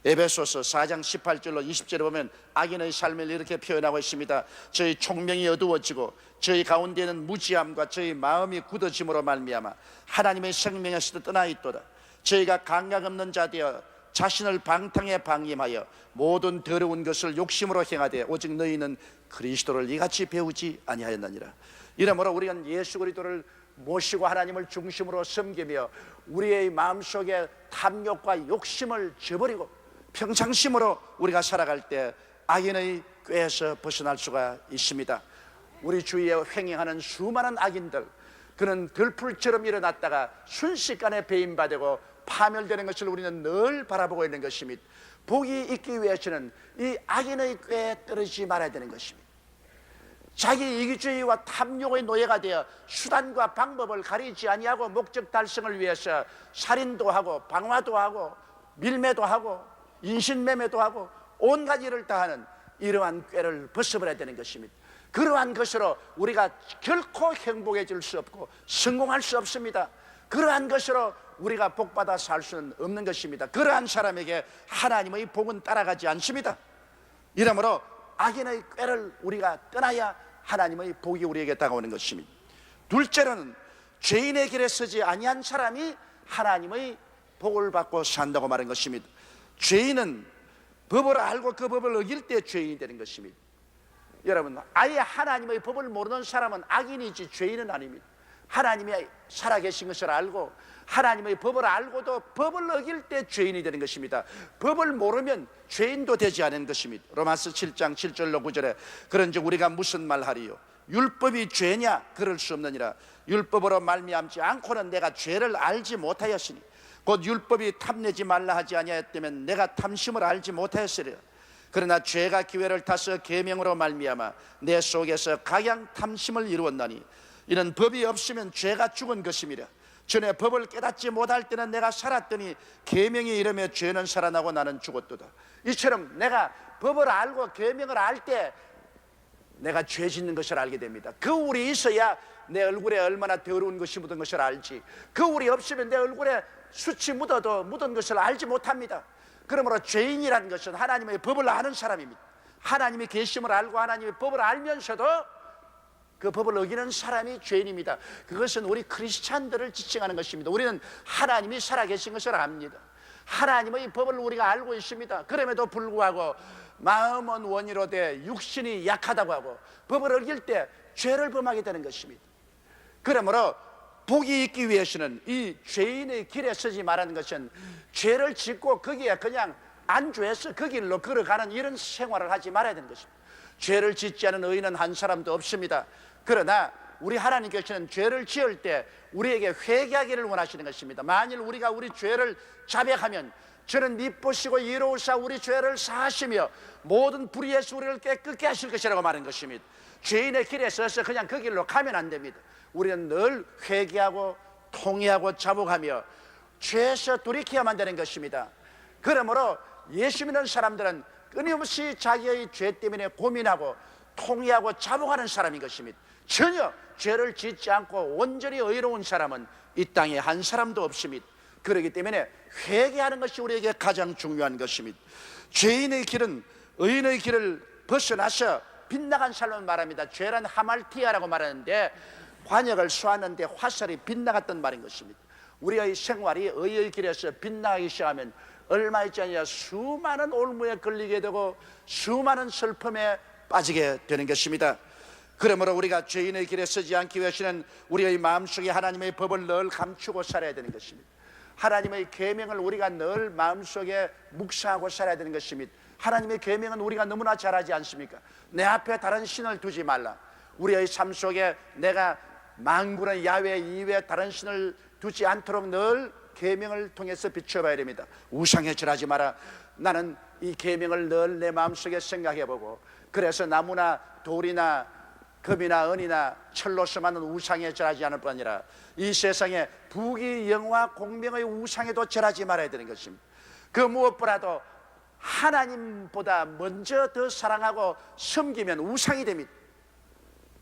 에베소서 4장 18절로 20절에 보면 악인의 삶을 이렇게 표현하고 있습니다. 저희 총명이 어두워지고 저희 가운데는 무지함과 저희 마음이 굳어짐으로 말미암아 하나님의 생명에서도 떠나 있도다. 저희가 감각 없는 자 되어 자신을 방탕에 방임하여 모든 더러운 것을 욕심으로 행하되 오직 너희는 그리스도를 이같이 배우지 아니하였느니라. 이러므로 우리는 예수 그리스도를 모시고 하나님을 중심으로 섬기며 우리의 마음속에 탐욕과 욕심을 저버리고 평상심으로 우리가 살아갈 때 악인의 꾀에서 벗어날 수가 있습니다. 우리 주위에 횡행하는 수많은 악인들, 그는 들풀처럼 일어났다가 순식간에 배임받고 파멸되는 것을 우리는 늘 바라보고 있는 것입니다. 복이 있기 위해서는 이 악인의 꾀에 떨어지지 말아야 되는 것입니다. 자기 이기주의와 탐욕의 노예가 되어 수단과 방법을 가리지 아니하고 목적 달성을 위해서 살인도 하고 방화도 하고 밀매도 하고 인신매매도 하고 온갖 일을 다하는 이러한 꾀를 벗어버려야 되는 것입니다. 그러한 것으로 우리가 결코 행복해질 수 없고 성공할 수 없습니다. 그러한 것으로 우리가 복받아 살 수는 없는 것입니다. 그러한 사람에게 하나님의 복은 따라가지 않습니다. 이러므로 악인의 꾀를 우리가 떠나야 하나님의 복이 우리에게 다가오는 것입니다. 둘째로는 죄인의 길에 서지 아니한 사람이 하나님의 복을 받고 산다고 말한 것입니다. 죄인은 법을 알고 그 법을 어길 때 죄인이 되는 것입니다. 여러분, 아예 하나님의 법을 모르는 사람은 악인이지 죄인은 아닙니다. 하나님이 살아계신 것을 알고 하나님의 법을 알고도 법을 어길 때 죄인이 되는 것입니다. 법을 모르면 죄인도 되지 않은 것입니다. 로마서 7장 7절로 9절에 그런즉 우리가 무슨 말하리요? 율법이 죄냐? 그럴 수 없느니라. 율법으로 말미암지 않고는 내가 죄를 알지 못하였으니 곧 율법이 탐내지 말라 하지 아니하였다면 내가 탐심을 알지 못하였으리라. 그러나 죄가 기회를 타서 계명으로 말미암아 내 속에서 각양 탐심을 이루었나니 이는 법이 없으면 죄가 죽은 것임이라. 전에 법을 깨닫지 못할 때는 내가 살았더니 계명이 이르며 죄는 살아나고 나는 죽었도다. 이처럼 내가 법을 알고 계명을 알 때 내가 죄 짓는 것을 알게 됩니다. 그 울이 있어야 내 얼굴에 얼마나 더러운 것이 묻은 것을 알지, 그 울이 없으면 내 얼굴에 숯이 묻어도 묻은 것을 알지 못합니다. 그러므로 죄인이라는 것은 하나님의 법을 아는 사람입니다. 하나님의 계심을 알고 하나님의 법을 알면서도 그 법을 어기는 사람이 죄인입니다. 그것은 우리 크리스찬들을 지칭하는 것입니다. 우리는 하나님이 살아계신 것을 압니다. 하나님의 법을 우리가 알고 있습니다. 그럼에도 불구하고 마음은 원이로되 육신이 약하다고 하고 법을 어길 때 죄를 범하게 되는 것입니다. 그러므로 복이 있기 위해서는 이 죄인의 길에 서지 말라는 것은 죄를 짓고 거기에 그냥 안주해서 그 길로 걸어가는 이런 생활을 하지 말아야 되는 것입니다. 죄를 짓지 않은 의인은 한 사람도 없습니다. 그러나 우리 하나님께서는 죄를 지을 때 우리에게 회개하기를 원하시는 것입니다. 만일 우리가 우리 죄를 자백하면 저는 미쁘시고 이로우사 우리 죄를 사하시며 모든 불의에서 우리를 깨끗게 하실 것이라고 말한 것입니다. 죄인의 길에 서서 그냥 그 길로 가면 안 됩니다. 우리는 늘 회개하고 통회하고 자복하며 죄에서 돌이켜야만 되는 것입니다. 그러므로 예수 믿는 사람들은 끊임없이 자기의 죄 때문에 고민하고 통회하고 자복하는 사람인 것입니다. 전혀 죄를 짓지 않고 온전히 의로운 사람은 이 땅에 한 사람도 없습니다. 그렇기 때문에 회개하는 것이 우리에게 가장 중요한 것입니다. 죄인의 길은 의인의 길을 벗어나서 빗나간 삶을 말합니다. 죄란 하말티아라고 말하는데 관역을 쏘았는데 화살이 빗나갔던 말인 것입니다. 우리의 생활이 의의 길에서 빗나가기 시작하면 얼마 있지 않냐 수많은 올무에 걸리게 되고 수많은 슬픔에 빠지게 되는 것입니다. 그러므로 우리가 죄인의 길에 서지 않기 위해서는 우리의 마음속에 하나님의 법을 늘 감추고 살아야 되는 것입니다. 하나님의 계명을 우리가 늘 마음속에 묵상하고 살아야 되는 것입니다. 하나님의 계명은 우리가 너무나 잘 알지 않습니까? 내 앞에 다른 신을 두지 말라. 우리의 삶 속에 내가 만군의 야훼 이외에 다른 신을 두지 않도록 늘 계명을 통해서 비춰봐야 됩니다. 우상에 절하지 마라. 나는 이 계명을 늘 내 마음속에 생각해보고, 그래서 나무나 돌이나 금이나 은이나 철로서 만든 우상에 절하지 않을 뿐 아니라 이 세상에 부귀 영화 공명의 우상에도 절하지 말아야 되는 것입니다. 그 무엇보다도 하나님보다 먼저 더 사랑하고 섬기면 우상이 됩니다.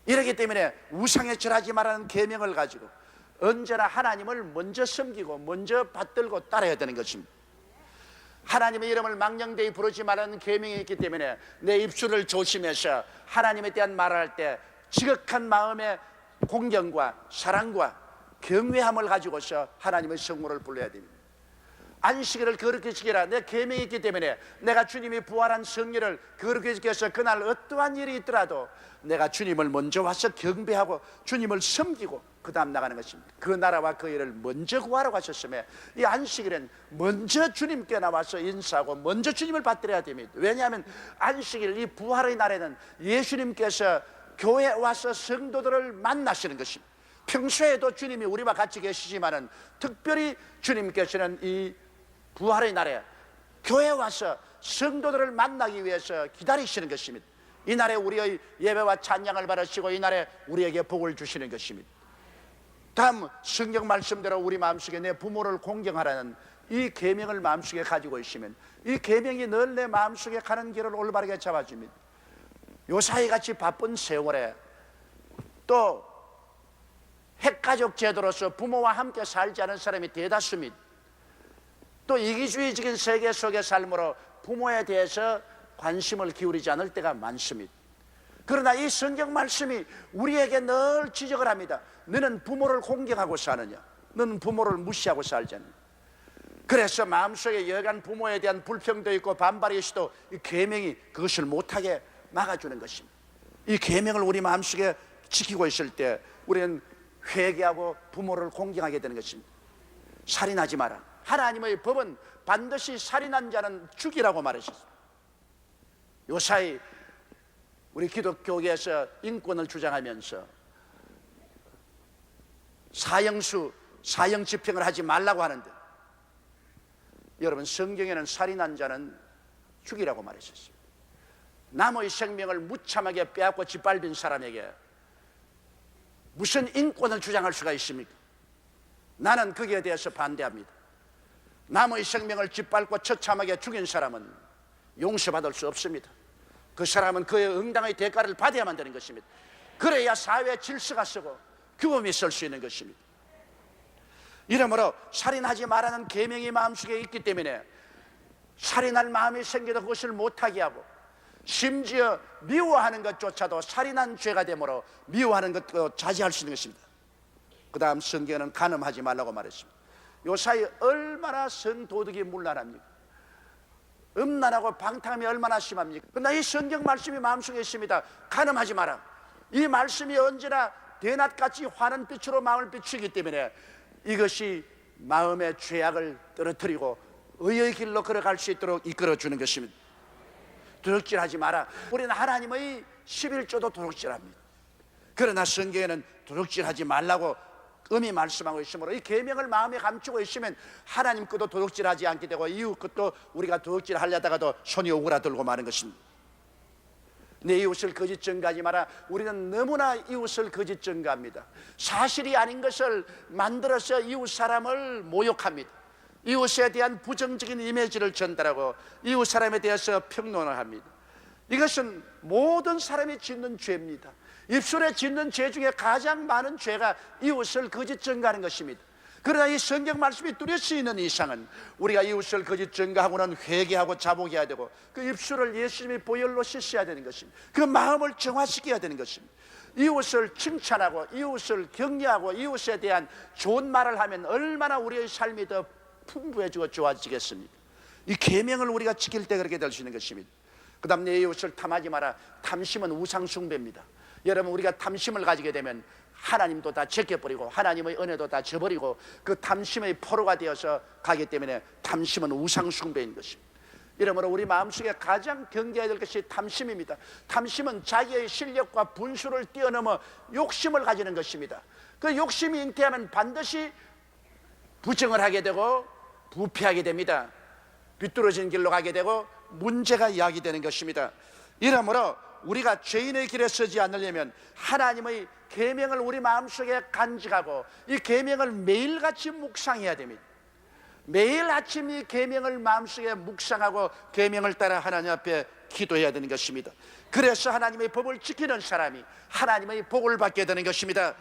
이렇기 때문에 우상에 절하지 말라는 계명을 가지고 언제나 하나님을 먼저 섬기고 먼저 받들고 따라야 되는 것입니다. 하나님의 이름을 망령되이 부르지 말라는 계명이 있기 때문에 내 입술을 조심해서 하나님에 대한 말을 할 때 지극한 마음의 공경과 사랑과 경외함을 가지고서 하나님의 성물을 불러야 됩니다. 안식일을 거룩히 지키라. 내 계명이 있기 때문에 내가 주님이 부활한 성일을 거룩히 지켜서 그날 어떠한 일이 있더라도 내가 주님을 먼저 와서 경배하고 주님을 섬기고 그 다음 나가는 것입니다. 그 나라와 그 일을 먼저 구하러 가셨음에 이 안식일은 먼저 주님께 나와서 인사하고 먼저 주님을 받들어야 됩니다. 왜냐하면 안식일, 이 부활의 날에는 예수님께서 교회에 와서 성도들을 만나시는 것입니다. 평소에도 주님이 우리와 같이 계시지만은 특별히 주님께서는 이 부활의 날에 교회에 와서 성도들을 만나기 위해서 기다리시는 것입니다. 이 날에 우리의 예배와 찬양을 받으시고 이 날에 우리에게 복을 주시는 것입니다. 다음 성경 말씀대로 우리 마음속에 내 부모를 공경하라는 이 계명을 마음속에 가지고 있으면 이 계명이 늘 내 마음속에 가는 길을 올바르게 잡아줍니다. 요사이 같이 바쁜 세월에 또 핵가족 제도로서 부모와 함께 살지 않은 사람이 대다수입니다. 또 이기주의적인 세계 속의 삶으로 부모에 대해서 관심을 기울이지 않을 때가 많습니다. 그러나 이 성경 말씀이 우리에게 늘 지적을 합니다. 너는 부모를 공경하고 사느냐? 너는 부모를 무시하고 살지 않느냐? 그래서 마음속에 여간 부모에 대한 불평도 있고 반발이 있어도 이 계명이 그것을 못하게 막아주는 것입니다. 이 계명을 우리 마음속에 지키고 있을 때 우리는 회개하고 부모를 공경하게 되는 것입니다. 살인하지 마라. 하나님의 법은 반드시 살인한 자는 죽이라고 말하셨습니다. 요사이 우리 기독교계에서 인권을 주장하면서 사형 집행을 하지 말라고 하는데, 여러분 성경에는 살인한 자는 죽이라고 말하셨습니다. 남의 생명을 무참하게 빼앗고 짓밟은 사람에게 무슨 인권을 주장할 수가 있습니까? 나는 거기에 대해서 반대합니다. 남의 생명을 짓밟고 처참하게 죽인 사람은 용서받을 수 없습니다. 그 사람은 그의 응당의 대가를 받아야만 되는 것입니다. 그래야 사회 질서가 서고 규범이 설 수 있는 것입니다. 이러므로 살인하지 말라는 계명이 마음속에 있기 때문에 살인할 마음이 생겨도 그것을 못하게 하고, 심지어 미워하는 것조차도 살인한 죄가 되므로 미워하는 것도 자제할 수 있는 것입니다. 그 다음 성경에는 간음하지 말라고 말했습니다. 요사이 얼마나 성도덕이 문란합니까? 음란하고 방탕함이 얼마나 심합니까? 그러나 이 성경 말씀이 마음속에 있습니다. 간음하지 마라. 이 말씀이 언제나 대낮같이 환한 빛으로 마음을 비추기 때문에 이것이 마음의 죄악을 떨어뜨리고 의의 길로 걸어갈 수 있도록 이끌어주는 것입니다. 도둑질하지 마라. 우리는 하나님의 11조도 도둑질합니다. 그러나 성경에는 도둑질하지 말라고 음이 말씀하고 있으므로 이 계명을 마음에 감추고 있으면 하나님 것도 도둑질하지 않게 되고 이웃 것도 우리가 도둑질하려다가도 손이 오그라들고 마는 것입니다. 내 이웃을 거짓 증거하지 마라. 우리는 너무나 이웃을 거짓 증거합니다. 사실이 아닌 것을 만들어서 이웃 사람을 모욕합니다. 이웃에 대한 부정적인 이미지를 전달하고 이웃 사람에 대해서 평론을 합니다. 이것은 모든 사람이 짓는 죄입니다. 입술에 짓는 죄 중에 가장 많은 죄가 이웃을 거짓 증거하는 것입니다. 그러나 이 성경 말씀이 뚜렷이 있는 이상은 우리가 이웃을 거짓 증거하고는 회개하고 자복해야 되고 그 입술을 예수님이 보혈로 씻어야 되는 것입니다. 그 마음을 정화시켜야 되는 것입니다. 이웃을 칭찬하고 이웃을 격려하고 이웃에 대한 좋은 말을 하면 얼마나 우리의 삶이 더 풍부해지고 좋아지겠습니까? 이 계명을 우리가 지킬 때 그렇게 될 수 있는 것입니다. 그 다음 내 이웃을 탐하지 마라. 탐심은 우상 숭배입니다. 여러분 우리가 탐심을 가지게 되면 하나님도 다 제껴버리고 하나님의 은혜도 다 저버리고 그 탐심의 포로가 되어서 가기 때문에 탐심은 우상숭배인 것입니다. 이러므로 우리 마음속에 가장 경계해야 될 것이 탐심입니다. 탐심은 자기의 실력과 분수를 뛰어넘어 욕심을 가지는 것입니다. 그 욕심이 잉태하면 반드시 부정을 하게 되고 부패하게 됩니다. 비뚤어진 길로 가게 되고 문제가 야기되는 것입니다. 이러므로 우리가 죄인의 길에 서지 않으려면 하나님의 계명을 우리 마음속에 간직하고 이 계명을 매일같이 묵상해야 됩니다. 매일 아침 이 계명을 마음속에 묵상하고 계명을 따라 하나님 앞에 기도해야 되는 것입니다. 그래서 하나님의 법을 지키는 사람이 하나님의 복을 받게 되는 것입니다.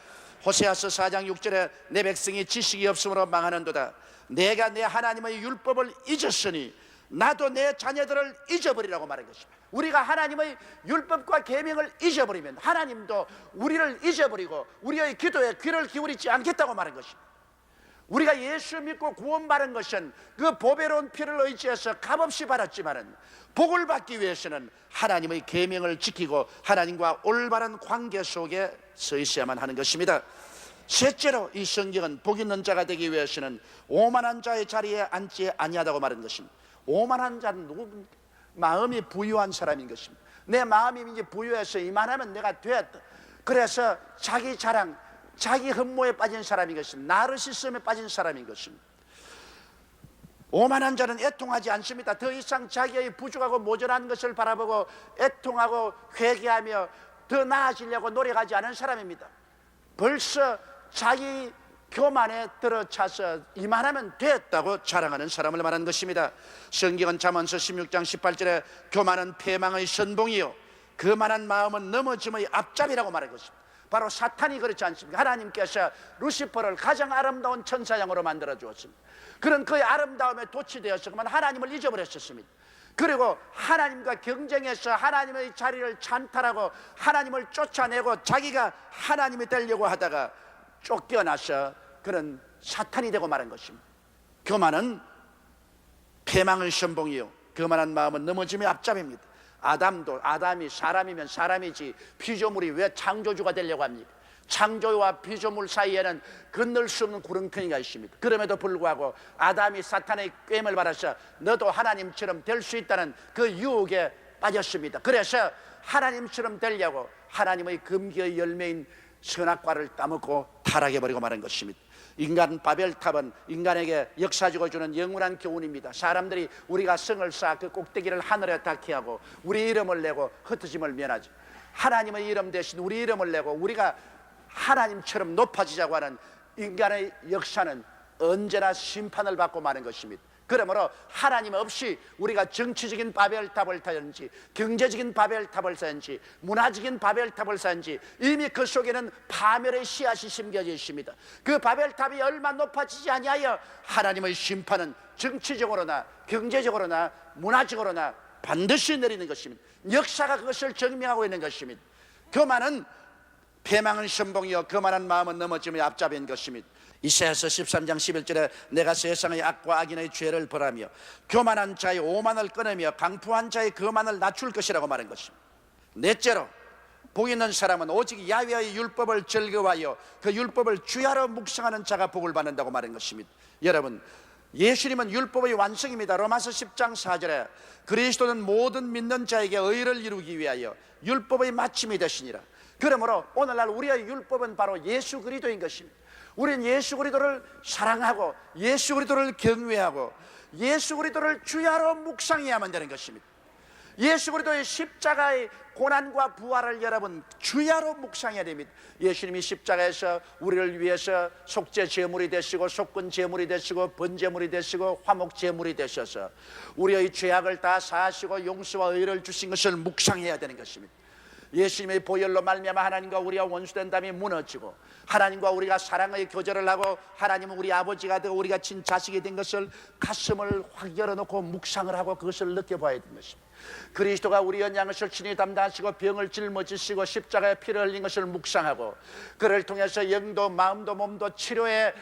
호세아서 4장 6절에 내 백성이 지식이 없으므로 망하는도다. 내가 내 하나님의 율법을 잊었으니 나도 내 자녀들을 잊어버리라고 말한 것입니다. 우리가 하나님의 율법과 계명을 잊어버리면 하나님도 우리를 잊어버리고 우리의 기도에 귀를 기울이지 않겠다고 말한 것입니다. 우리가 예수 믿고 구원받은 것은 그 보배로운 피를 의지해서 값없이 받았지만은 복을 받기 위해서는 하나님의 계명을 지키고 하나님과 올바른 관계 속에 서 있어야만 하는 것입니다. 셋째로 이 성경은 복 있는 자가 되기 위해서는 오만한 자의 자리에 앉지 아니하다고 말한 것입니다. 오만한 자는 누굽니까? 마음이 부유한 사람인 것입니다. 내 마음이 이제 부유해서 이만하면 내가 되었다. 그래서 자기 자랑, 자기 흠모에 빠진 사람인 것입니다. 나르시즘에 빠진 사람인 것입니다. 오만한 자는 애통하지 않습니다. 더 이상 자기의 부족하고 모자란 것을 바라보고 애통하고 회개하며 더 나아지려고 노력하지 않은 사람입니다. 벌써 자기 교만에 들어차서 이만하면 됐다고 자랑하는 사람을 말하는 것입니다. 성경은 잠언서 16장 18절에 교만은 패망의 선봉이요 그만한 마음은 넘어짐의 앞잡이라고 말한 것입니다. 바로 사탄이 그렇지 않습니까? 하나님께서 루시퍼를 가장 아름다운 천사장으로 만들어 주었습니다. 그런 그의 아름다움에 도취되었지만 하나님을 잊어버렸었습니다. 그리고 하나님과 경쟁해서 하나님의 자리를 찬탈하고 하나님을 쫓아내고 자기가 하나님이 되려고 하다가 쫓겨나서 그런 사탄이 되고 말한 것입니다. 교만은 패망의 선봉이요 교만한 마음은 넘어짐의 앞잡이입니다. 아담이 사람이면 사람이지 피조물이 왜 창조주가 되려고 합니까? 창조와 피조물 사이에는 건널 수 없는 구렁텅이가 있습니다. 그럼에도 불구하고 아담이 사탄의 꾀임을 받아서 너도 하나님처럼 될 수 있다는 그 유혹에 빠졌습니다. 그래서 하나님처럼 되려고 하나님의 금기의 열매인 선악과를 따먹고 타락해버리고 마는 것입니다. 인간 바벨탑은 인간에게 역사적으로 주는 영원한 교훈입니다. 사람들이 우리가 성을 쌓아 그 꼭대기를 하늘에 닿게 하고 우리 이름을 내고 흩어짐을 면하죠. 하나님의 이름 대신 우리 이름을 내고 우리가 하나님처럼 높아지자고 하는 인간의 역사는 언제나 심판을 받고 마는 것입니다. 그러므로 하나님 없이 우리가 정치적인 바벨탑을 타든지 경제적인 바벨탑을 쌓든지 문화적인 바벨탑을 쌓든지 이미 그 속에는 파멸의 씨앗이 심겨져 있습니다. 그 바벨탑이 얼마 높아지지 아니하여 하나님의 심판은 정치적으로나 경제적으로나 문화적으로나 반드시 내리는 것입니다. 역사가 그것을 증명하고 있는 것입니다. 교만은 패망은 선봉이요 교만한 마음은 넘어짐의 앞잡이인 것입니다. 이사야서 13장 11절에 내가 세상의 악과 악인의 죄를 벌하며 교만한 자의 오만을 끊으며 강포한 자의 거만을 낮출 것이라고 말한 것입니다. 넷째로 복 있는 사람은 오직 야훼의 율법을 즐거워하여 그 율법을 주야로 묵상하는 자가 복을 받는다고 말한 것입니다. 여러분, 예수님은 율법의 완성입니다. 로마서 10장 4절에 그리스도는 모든 믿는 자에게 의를 이루기 위하여 율법의 마침이 되시니라. 그러므로 오늘날 우리의 율법은 바로 예수 그리스도인 것입니다. 우리는 예수 그리스도를 사랑하고 예수 그리스도를 경외하고 예수 그리스도를 주야로 묵상해야만 되는 것입니다. 예수 그리스도의 십자가의 고난과 부활을 여러분 주야로 묵상해야 됩니다. 예수님이 십자가에서 우리를 위해서 속죄 제물이 되시고 속건 제물이 되시고 번제물이 되시고 화목 제물이 되셔서 우리의 죄악을 다 사하시고 용서와 의를 주신 것을 묵상해야 되는 것입니다. 예수님의 보혈로 말미암아 하나님과 우리가 원수된 담이 무너지고 하나님과 우리가 사랑의 교제를 하고 하나님은 우리 아버지가 되고 우리가 친자식이 된 것을 가슴을 확 열어놓고 묵상을 하고 그것을 느껴봐야 되는 것입니다. 그리스도가 우리의 양을 친히 담당하시고 병을 짊어지시고 십자가에 피를 흘린 것을 묵상하고 그를 통해서 영도 마음도 몸도 치료에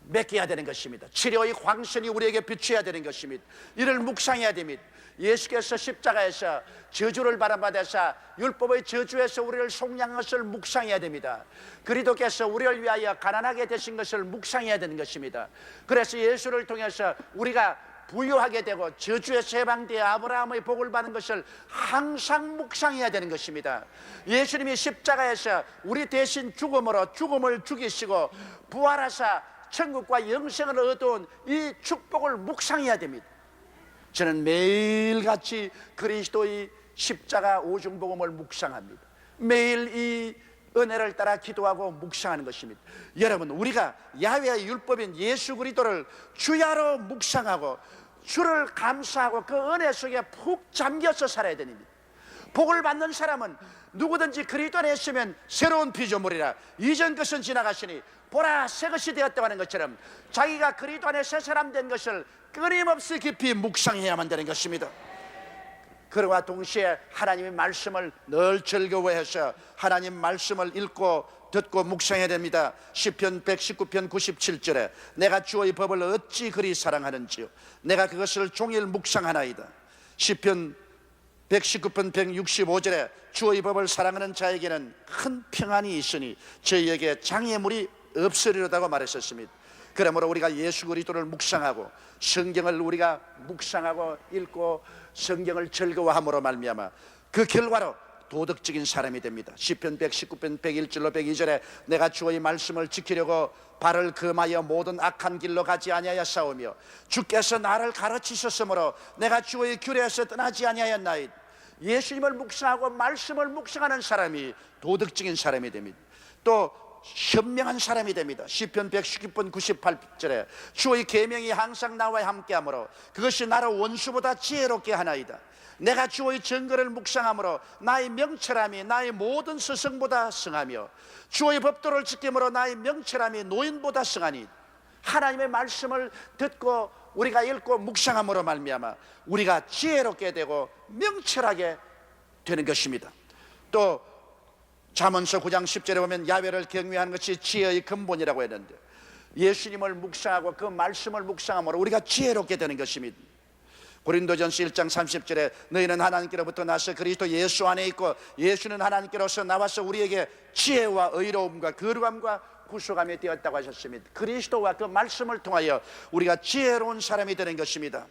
맡겨야 되는 것입니다. 치료의 광선이 우리에게 비춰야 되는 것입니다. 이를 묵상해야 됩니다. 예수께서 십자가에서 저주를 바라받아서 율법의 저주에서 우리를 속량한 것을 묵상해야 됩니다. 그리스도께서 우리를 위하여 가난하게 되신 것을 묵상해야 되는 것입니다. 그래서 예수를 통해서 우리가 부유하게 되고 저주에서 해방되어 아브라함의 복을 받는 것을 항상 묵상해야 되는 것입니다. 예수님이 십자가에서 우리 대신 죽음으로 죽음을 죽이시고 부활하사 천국과 영생을 얻어온 이 축복을 묵상해야 됩니다. 저는 매일같이 그리스도의 십자가 오중복음을 묵상합니다. 매일 이 은혜를 따라 기도하고 묵상하는 것입니다. 여러분, 우리가 야훼의 율법인 예수 그리스도를 주야로 묵상하고 주를 감사하고 그 은혜 속에 푹 잠겨서 살아야 됩니다. 복을 받는 사람은 누구든지 그리스도 안에 있으면 새로운 피조물이라 이전 것은 지나가시니 보라 새 것이 되었다고 하는 것처럼 자기가 그리스도 안에 새 사람 된 것을 끊임없이 깊이 묵상해야만 되는 것입니다. 그와 동시에 하나님의 말씀을 늘 즐거워해서 하나님 말씀을 읽고 듣고 묵상해야 됩니다. 시편 119편 97절에 내가 주의 법을 어찌 그리 사랑하는지요 내가 그것을 종일 묵상하나이다. 시편 119편 165절에 주의 법을 사랑하는 자에게는 큰 평안이 있으니 저희에게 장애물이 없으리로다고 말했었습니다. 그러므로 우리가 예수 그리스도를 묵상하고 성경을 우리가 묵상하고 읽고 성경을 즐거워함으로 말미암아 그 결과로 도덕적인 사람이 됩니다. 시편 119편 101절로 102절에 내가 주의 말씀을 지키려고 발을 금하여 모든 악한 길로 가지 아니하여 싸우며 주께서 나를 가르치셨으므로 내가 주의 규례에서 떠나지 아니하였나이다. 예수님을 묵상하고 말씀을 묵상하는 사람이 도덕적인 사람이 됩니다. 또 현명한 사람이 됩니다. 시편 119편 98절에 주의 계명이 항상 나와 함께하므로 그것이 나를 원수보다 지혜롭게 하나이다. 내가 주의 증거를 묵상함으로 나의 명철함이 나의 모든 스승보다 승하며 주의 법도를 지킴으로 나의 명철함이 노인보다 승하니 하나님의 말씀을 듣고 우리가 읽고 묵상함으로 말미암아 우리가 지혜롭게 되고 명철하게 되는 것입니다. 또 잠언서 9장 10절에 보면 야훼를 경외하는 것이 지혜의 근본이라고 했는데 예수님을 묵상하고 그 말씀을 묵상함으로 우리가 지혜롭게 되는 것입니다. 고린도전서 1장 30절에 너희는 하나님께로부터 나서 그리스도 예수 안에 있고 예수는 하나님께로서 나와서 우리에게 지혜와 의로움과 거룩함과 구속함이 되었다고 하셨습니다. 그리스도와 그 말씀을 통하여 우리가 지혜로운 사람이 되는 것입니다.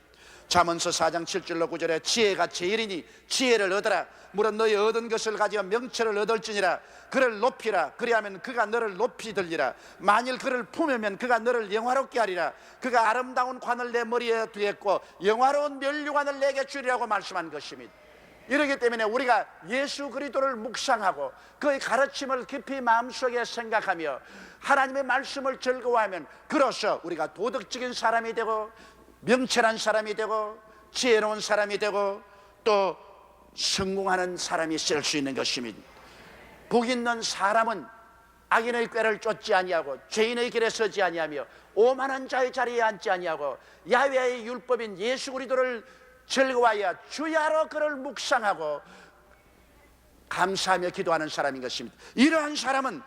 잠언서 4장 7절로 9절에 지혜가 제일이니 지혜를 얻어라. 물론 너희 얻은 것을 가지고 명철을 얻을지니라. 그를 높이라. 그리하면 그가 너를 높이 들리라. 만일 그를 품으면 그가 너를 영화롭게 하리라. 그가 아름다운 관을 내 머리에 두었고 영화로운 면류관을 내게 주리라고 말씀한 것입니다. 이렇기 때문에 우리가 예수 그리스도를 묵상하고 그의 가르침을 깊이 마음속에 생각하며 하나님의 말씀을 즐거워하면 그로써 우리가 도덕적인 사람이 되고 명철한 사람이 되고 지혜로운 사람이 되고 또 성공하는 사람이 될 수 있는 것입니다. 복 있는 사람은 악인의 꾀를 쫓지 아니하고 죄인의 길에 서지 아니하며 오만한 자의 자리에 앉지 아니하고 야훼의 율법인 예수 그리스도를 즐거워하여 주야로 그를 묵상하고 감사하며 기도하는 사람인 것입니다. 이러한 사람은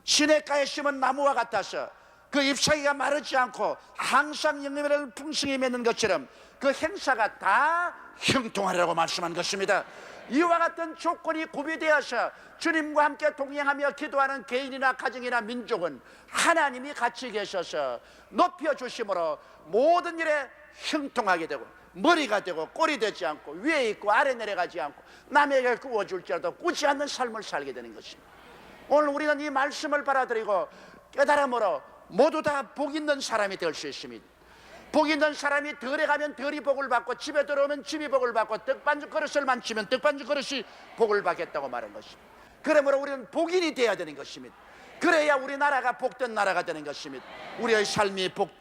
시냇가에 심은 나무와 같아서 그 잎사귀가 마르지 않고 항상 영림을 풍성히 맺는 것처럼 그 행사가 다 형통하리라고 말씀한 것입니다. 이와 같은 조건이 구비되어서 주님과 함께 동행하며 기도하는 개인이나 가정이나 민족은 하나님이 같이 계셔서 높여주심으로 모든 일에 형통하게 되고 머리가 되고 꼴이 되지 않고 위에 있고 아래 내려가지 않고 남에게 구워줄지라도 꾸지 않는 삶을 살게 되는 것입니다. 오늘 우리는 이 말씀을 받아들이고 깨달음으로 모두 다 복 있는 사람이 될 수 있습니다. 복 있는 사람이 덜에 가면 덜이 복을 받고 집에 들어오면 집이 복을 받고 떡반죽 그릇을 만지면 떡반죽 그릇이 복을 받겠다고 말한 것입니다. 그러므로 우리는 복인이 되어야 되는 것입니다. 그래야 우리나라가 복된 나라가 되는 것입니다. 우리의 삶이 복된